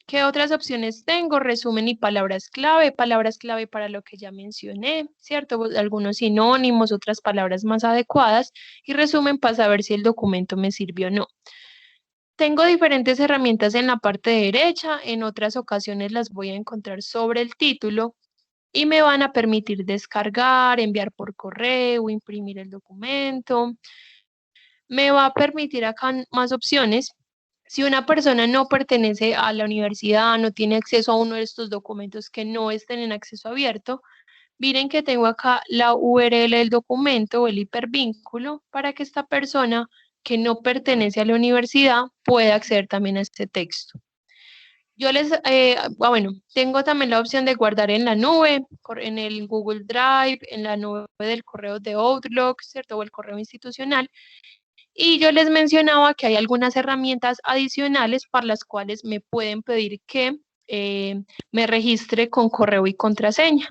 ¿qué otras opciones tengo? Resumen y palabras clave para lo que ya mencioné, ¿cierto? Algunos sinónimos, otras palabras más adecuadas y resumen para saber si el documento me sirvió o no. Tengo diferentes herramientas en la parte derecha, en otras ocasiones las voy a encontrar sobre el título y me van a permitir descargar, enviar por correo, imprimir el documento. Me va a permitir acá más opciones. Si una persona no pertenece a la universidad, no tiene acceso a uno de estos documentos que no estén en acceso abierto, miren que tengo acá la URL del documento o el hipervínculo para que esta persona que no pertenece a la universidad pueda acceder también a este texto. Yo bueno, tengo también la opción de guardar en la nube, en el Google Drive, en la nube del correo de Outlook, ¿cierto? O el correo institucional. Y yo les mencionaba que hay algunas herramientas adicionales para las cuales me pueden pedir que me registre con correo y contraseña.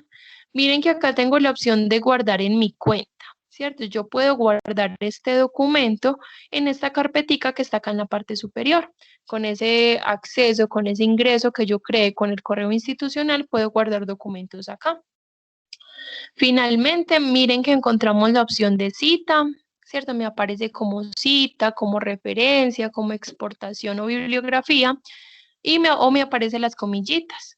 Miren que acá tengo la opción de guardar en mi cuenta, ¿cierto? Yo puedo guardar este documento en esta carpetica que está acá en la parte superior. Con ese acceso, con ese ingreso que yo creé con el correo institucional, puedo guardar documentos acá. Finalmente, miren que encontramos la opción de cita, ¿cierto? Me aparece como cita, como referencia, como exportación o bibliografía, o me aparecen las comillitas.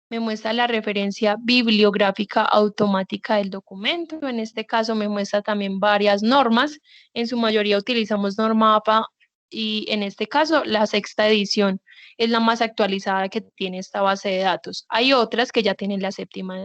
Me muestra la referencia bibliográfica automática del documento. En este caso me muestra también varias normas. En su mayoría utilizamos norma APA y en este caso la sexta edición es la más actualizada que tiene esta base de datos. Hay otras que ya tienen la séptima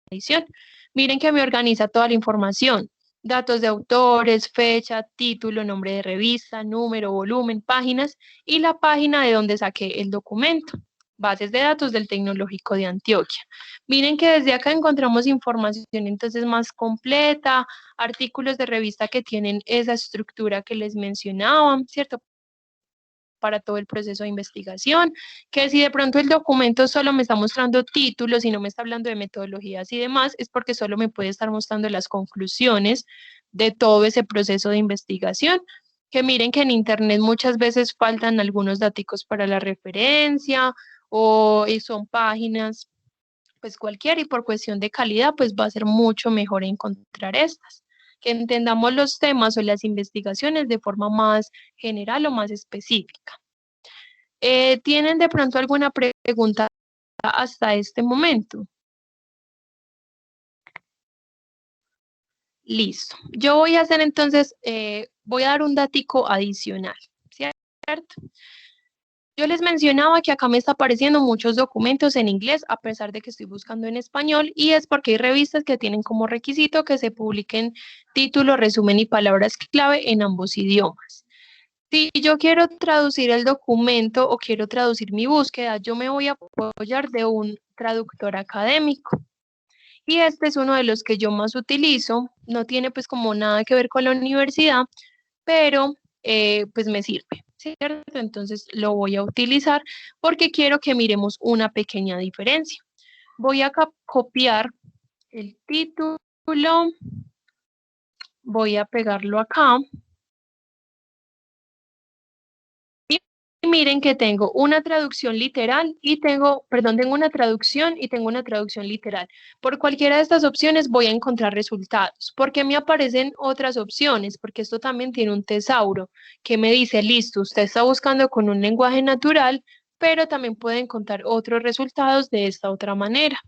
edición. Miren que me organiza toda la información. Datos de autores, fecha, título, nombre de revista, número, volumen, páginas y la página de donde saqué el documento. Bases de datos del Tecnológico de Antioquia. Miren que desde acá encontramos información entonces más completa, artículos de revista que tienen esa estructura que les mencionaba, ¿cierto? Para todo el proceso de investigación, que si de pronto el documento solo me está mostrando títulos y no me está hablando de metodologías y demás, es porque solo me puede estar mostrando las conclusiones de todo ese proceso de investigación. Que miren que en internet muchas veces faltan algunos datos para la referencia o son páginas, pues cualquiera y por cuestión de calidad, pues va a ser mucho mejor encontrar estas. Que entendamos los temas o las investigaciones de forma más general o más específica. ¿Tienen de pronto alguna pregunta hasta este momento? Listo. Yo voy a hacer entonces, voy a dar un datico adicional, ¿cierto? Yo les mencionaba que acá me está apareciendo muchos documentos en inglés, a pesar de que estoy buscando en español, y es porque hay revistas que tienen como requisito que se publiquen título, resumen y palabras clave en ambos idiomas. Si yo quiero traducir el documento o quiero traducir mi búsqueda, yo me voy a apoyar de un traductor académico. Y este es uno de los que yo más utilizo. No tiene pues como nada que ver con la universidad, pero pues me sirve, ¿cierto? Entonces lo voy a utilizar porque quiero que miremos una pequeña diferencia. Voy a copiar el título, voy a pegarlo acá. Y miren que tengo una traducción literal y tengo una traducción y tengo una traducción literal. Por cualquiera de estas opciones voy a encontrar resultados. ¿Por qué me aparecen otras opciones? Porque esto también tiene un tesauro que me dice, listo, usted está buscando con un lenguaje natural, pero también puede encontrar otros resultados de esta otra manera.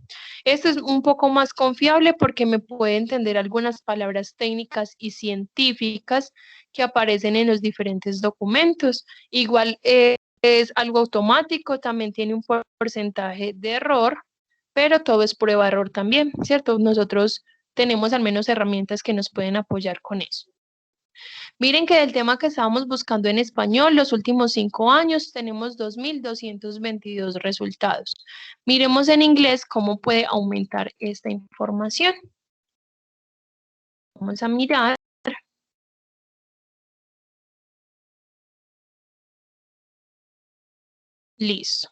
Esto es un poco más confiable porque me puede entender algunas palabras técnicas y científicas que aparecen en los diferentes documentos. Igual es algo automático, también tiene un porcentaje de error, pero todo es prueba-error también, ¿cierto? Nosotros tenemos al menos herramientas que nos pueden apoyar con eso. Miren que del tema que estábamos buscando en español, los últimos 5 años tenemos 2.222 resultados. Miremos en inglés cómo puede aumentar esta información. Vamos a mirar. Listo.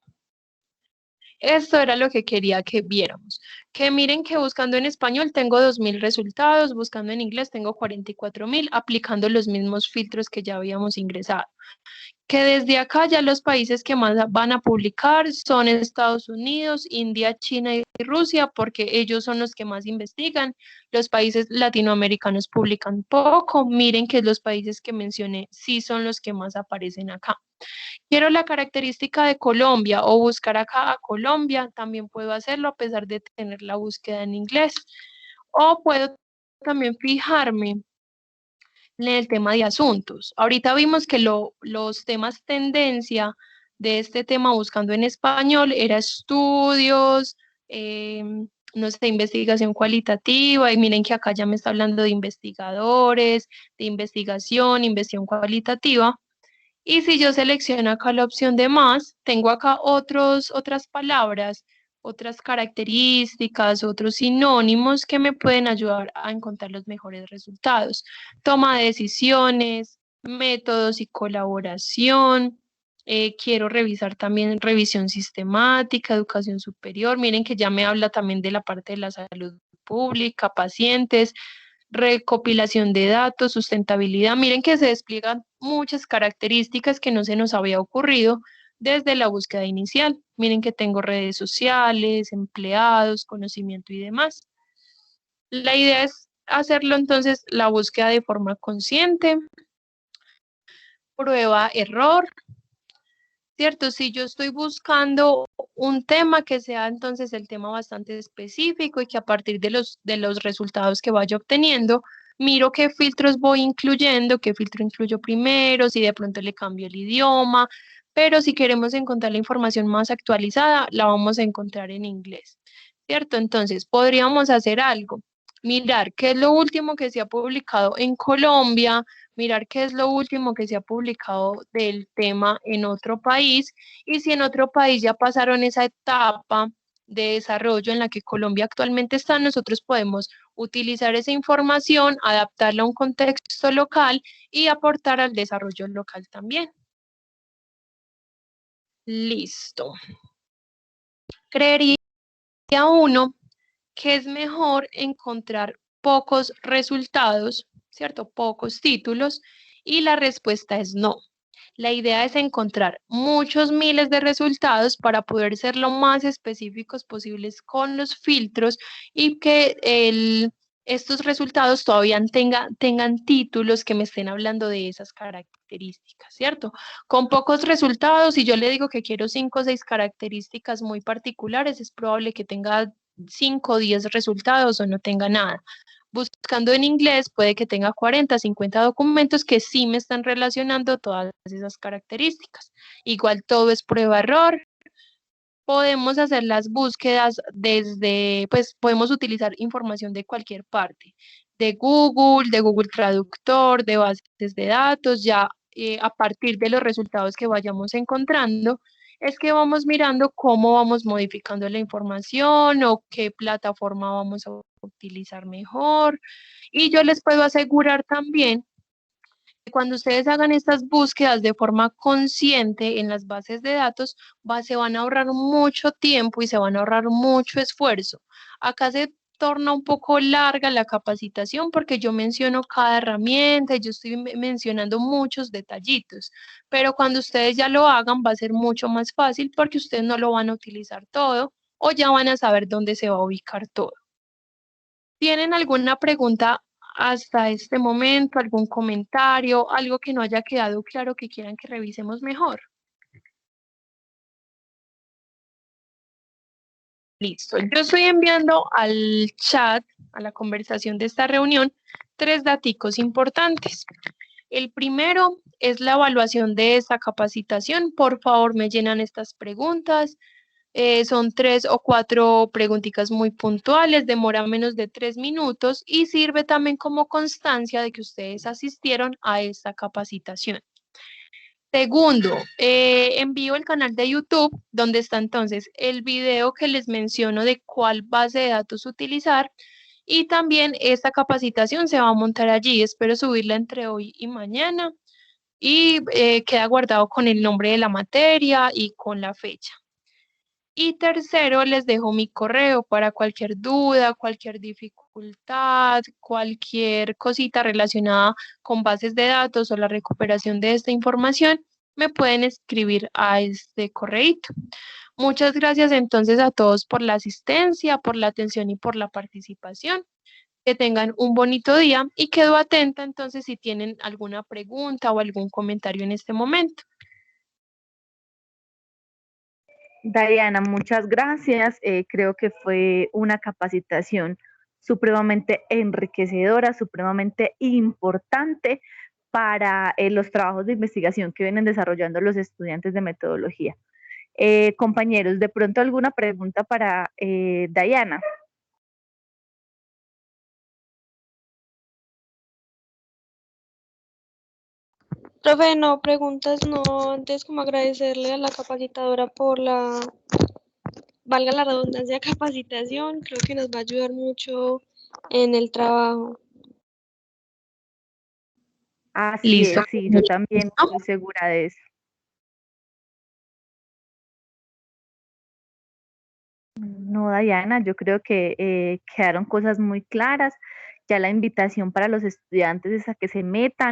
Esto era lo que quería que viéramos. Que miren que buscando en español tengo 2.000 resultados, buscando en inglés tengo 44.000, aplicando los mismos filtros que ya habíamos ingresado. Que desde acá ya los países que más van a publicar son Estados Unidos, India, China y Rusia, porque ellos son los que más investigan. Los países latinoamericanos publican poco. Miren que los países que mencioné sí son los que más aparecen acá. Quiero la característica de Colombia o buscar acá a Colombia, también puedo hacerlo a pesar de tener la búsqueda en inglés. O puedo también fijarme en el tema de asuntos. Ahorita vimos que los temas tendencia de este tema buscando en español era estudios, no sé, investigación cualitativa, y miren que acá ya me está hablando de investigadores, de investigación, investigación cualitativa. Y si yo selecciono acá la opción de más, tengo acá otras palabras, otras características, otros sinónimos que me pueden ayudar a encontrar los mejores resultados. Toma de decisiones, métodos y colaboración. Quiero revisar también revisión sistemática, educación superior. Miren que ya me habla también de la parte de la salud pública, pacientes, recopilación de datos, sustentabilidad. Miren que se despliegan muchas características que no se nos había ocurrido desde la búsqueda inicial. Miren que tengo redes sociales, empleados, conocimiento y demás. La idea es hacerlo entonces la búsqueda de forma consciente, prueba, error, ¿cierto? Si yo estoy buscando un tema que sea entonces el tema bastante específico y que a partir de los resultados que vaya obteniendo, miro qué filtros voy incluyendo, qué filtro incluyo primero, si de pronto le cambio el idioma, pero si queremos encontrar la información más actualizada, la vamos a encontrar en inglés, ¿cierto? Entonces, podríamos hacer algo, mirar qué es lo último que se ha publicado en Colombia, mirar qué es lo último que se ha publicado del tema en otro país, y si en otro país ya pasaron esa etapa de desarrollo en la que Colombia actualmente está, nosotros podemos utilizar esa información, adaptarla a un contexto local y aportar al desarrollo local también. Listo. Creería uno que es mejor encontrar pocos resultados, ¿cierto? Pocos títulos, y la respuesta es no. La idea es encontrar muchos miles de resultados para poder ser lo más específicos posibles con los filtros y que estos resultados todavía tengan títulos que me estén hablando de esas características, ¿cierto? Con pocos resultados, si yo le digo que quiero 5 o 6 características muy particulares, es probable que tenga 5 o 10 resultados o no tenga nada. Buscando en inglés puede que tenga 40, 50 documentos que sí me están relacionando todas esas características. Igual todo es prueba-error. Podemos hacer las búsquedas desde, pues podemos utilizar información de cualquier parte, de Google Traductor, de bases de datos, ya a partir de los resultados que vayamos encontrando, es que vamos mirando cómo vamos modificando la información o qué plataforma vamos a utilizar mejor. Y yo les puedo asegurar también que cuando ustedes hagan estas búsquedas de forma consciente en las bases de datos, se van a ahorrar mucho tiempo y se van a ahorrar mucho esfuerzo. Acá se torna un poco larga la capacitación porque yo menciono cada herramienta y yo estoy mencionando muchos detallitos, pero cuando ustedes ya lo hagan va a ser mucho más fácil porque ustedes no lo van a utilizar todo o ya van a saber dónde se va a ubicar todo. ¿Tienen alguna pregunta hasta este momento, algún comentario, algo que no haya quedado claro que quieran que revisemos mejor? Listo, yo estoy enviando al chat, a la conversación de esta reunión, 3 daticos importantes. El primero es la evaluación de esta capacitación. Por favor, me llenan estas preguntas. Son 3 o 4 preguntitas muy puntuales, demora menos de 3 minutos y sirve también como constancia de que ustedes asistieron a esta capacitación. Segundo, envío el canal de YouTube donde está entonces el video que les menciono de cuál base de datos utilizar y también esta capacitación se va a montar allí. Espero subirla entre hoy y mañana y queda guardado con el nombre de la materia y con la fecha. Y tercero, les dejo mi correo para cualquier duda, cualquier dificultad, cualquier cosita relacionada con bases de datos o la recuperación de esta información, me pueden escribir a este correíto. Muchas gracias entonces a todos por la asistencia, por la atención y por la participación. Que tengan un bonito día y quedo atenta entonces si tienen alguna pregunta o algún comentario en este momento. Diana, muchas gracias. Creo que fue una capacitación supremamente enriquecedora, supremamente importante para los trabajos de investigación que vienen desarrollando los estudiantes de metodología. Compañeros, ¿de pronto alguna pregunta para Diana? Profe, no, preguntas no, antes como agradecerle a la capacitadora por la, valga la redundancia, capacitación, creo que nos va a ayudar mucho en el trabajo. Así Listo. es, sí, yo también estoy segura de eso. No, Diana, yo creo que quedaron cosas muy claras. Ya la invitación para los estudiantes es a que se metan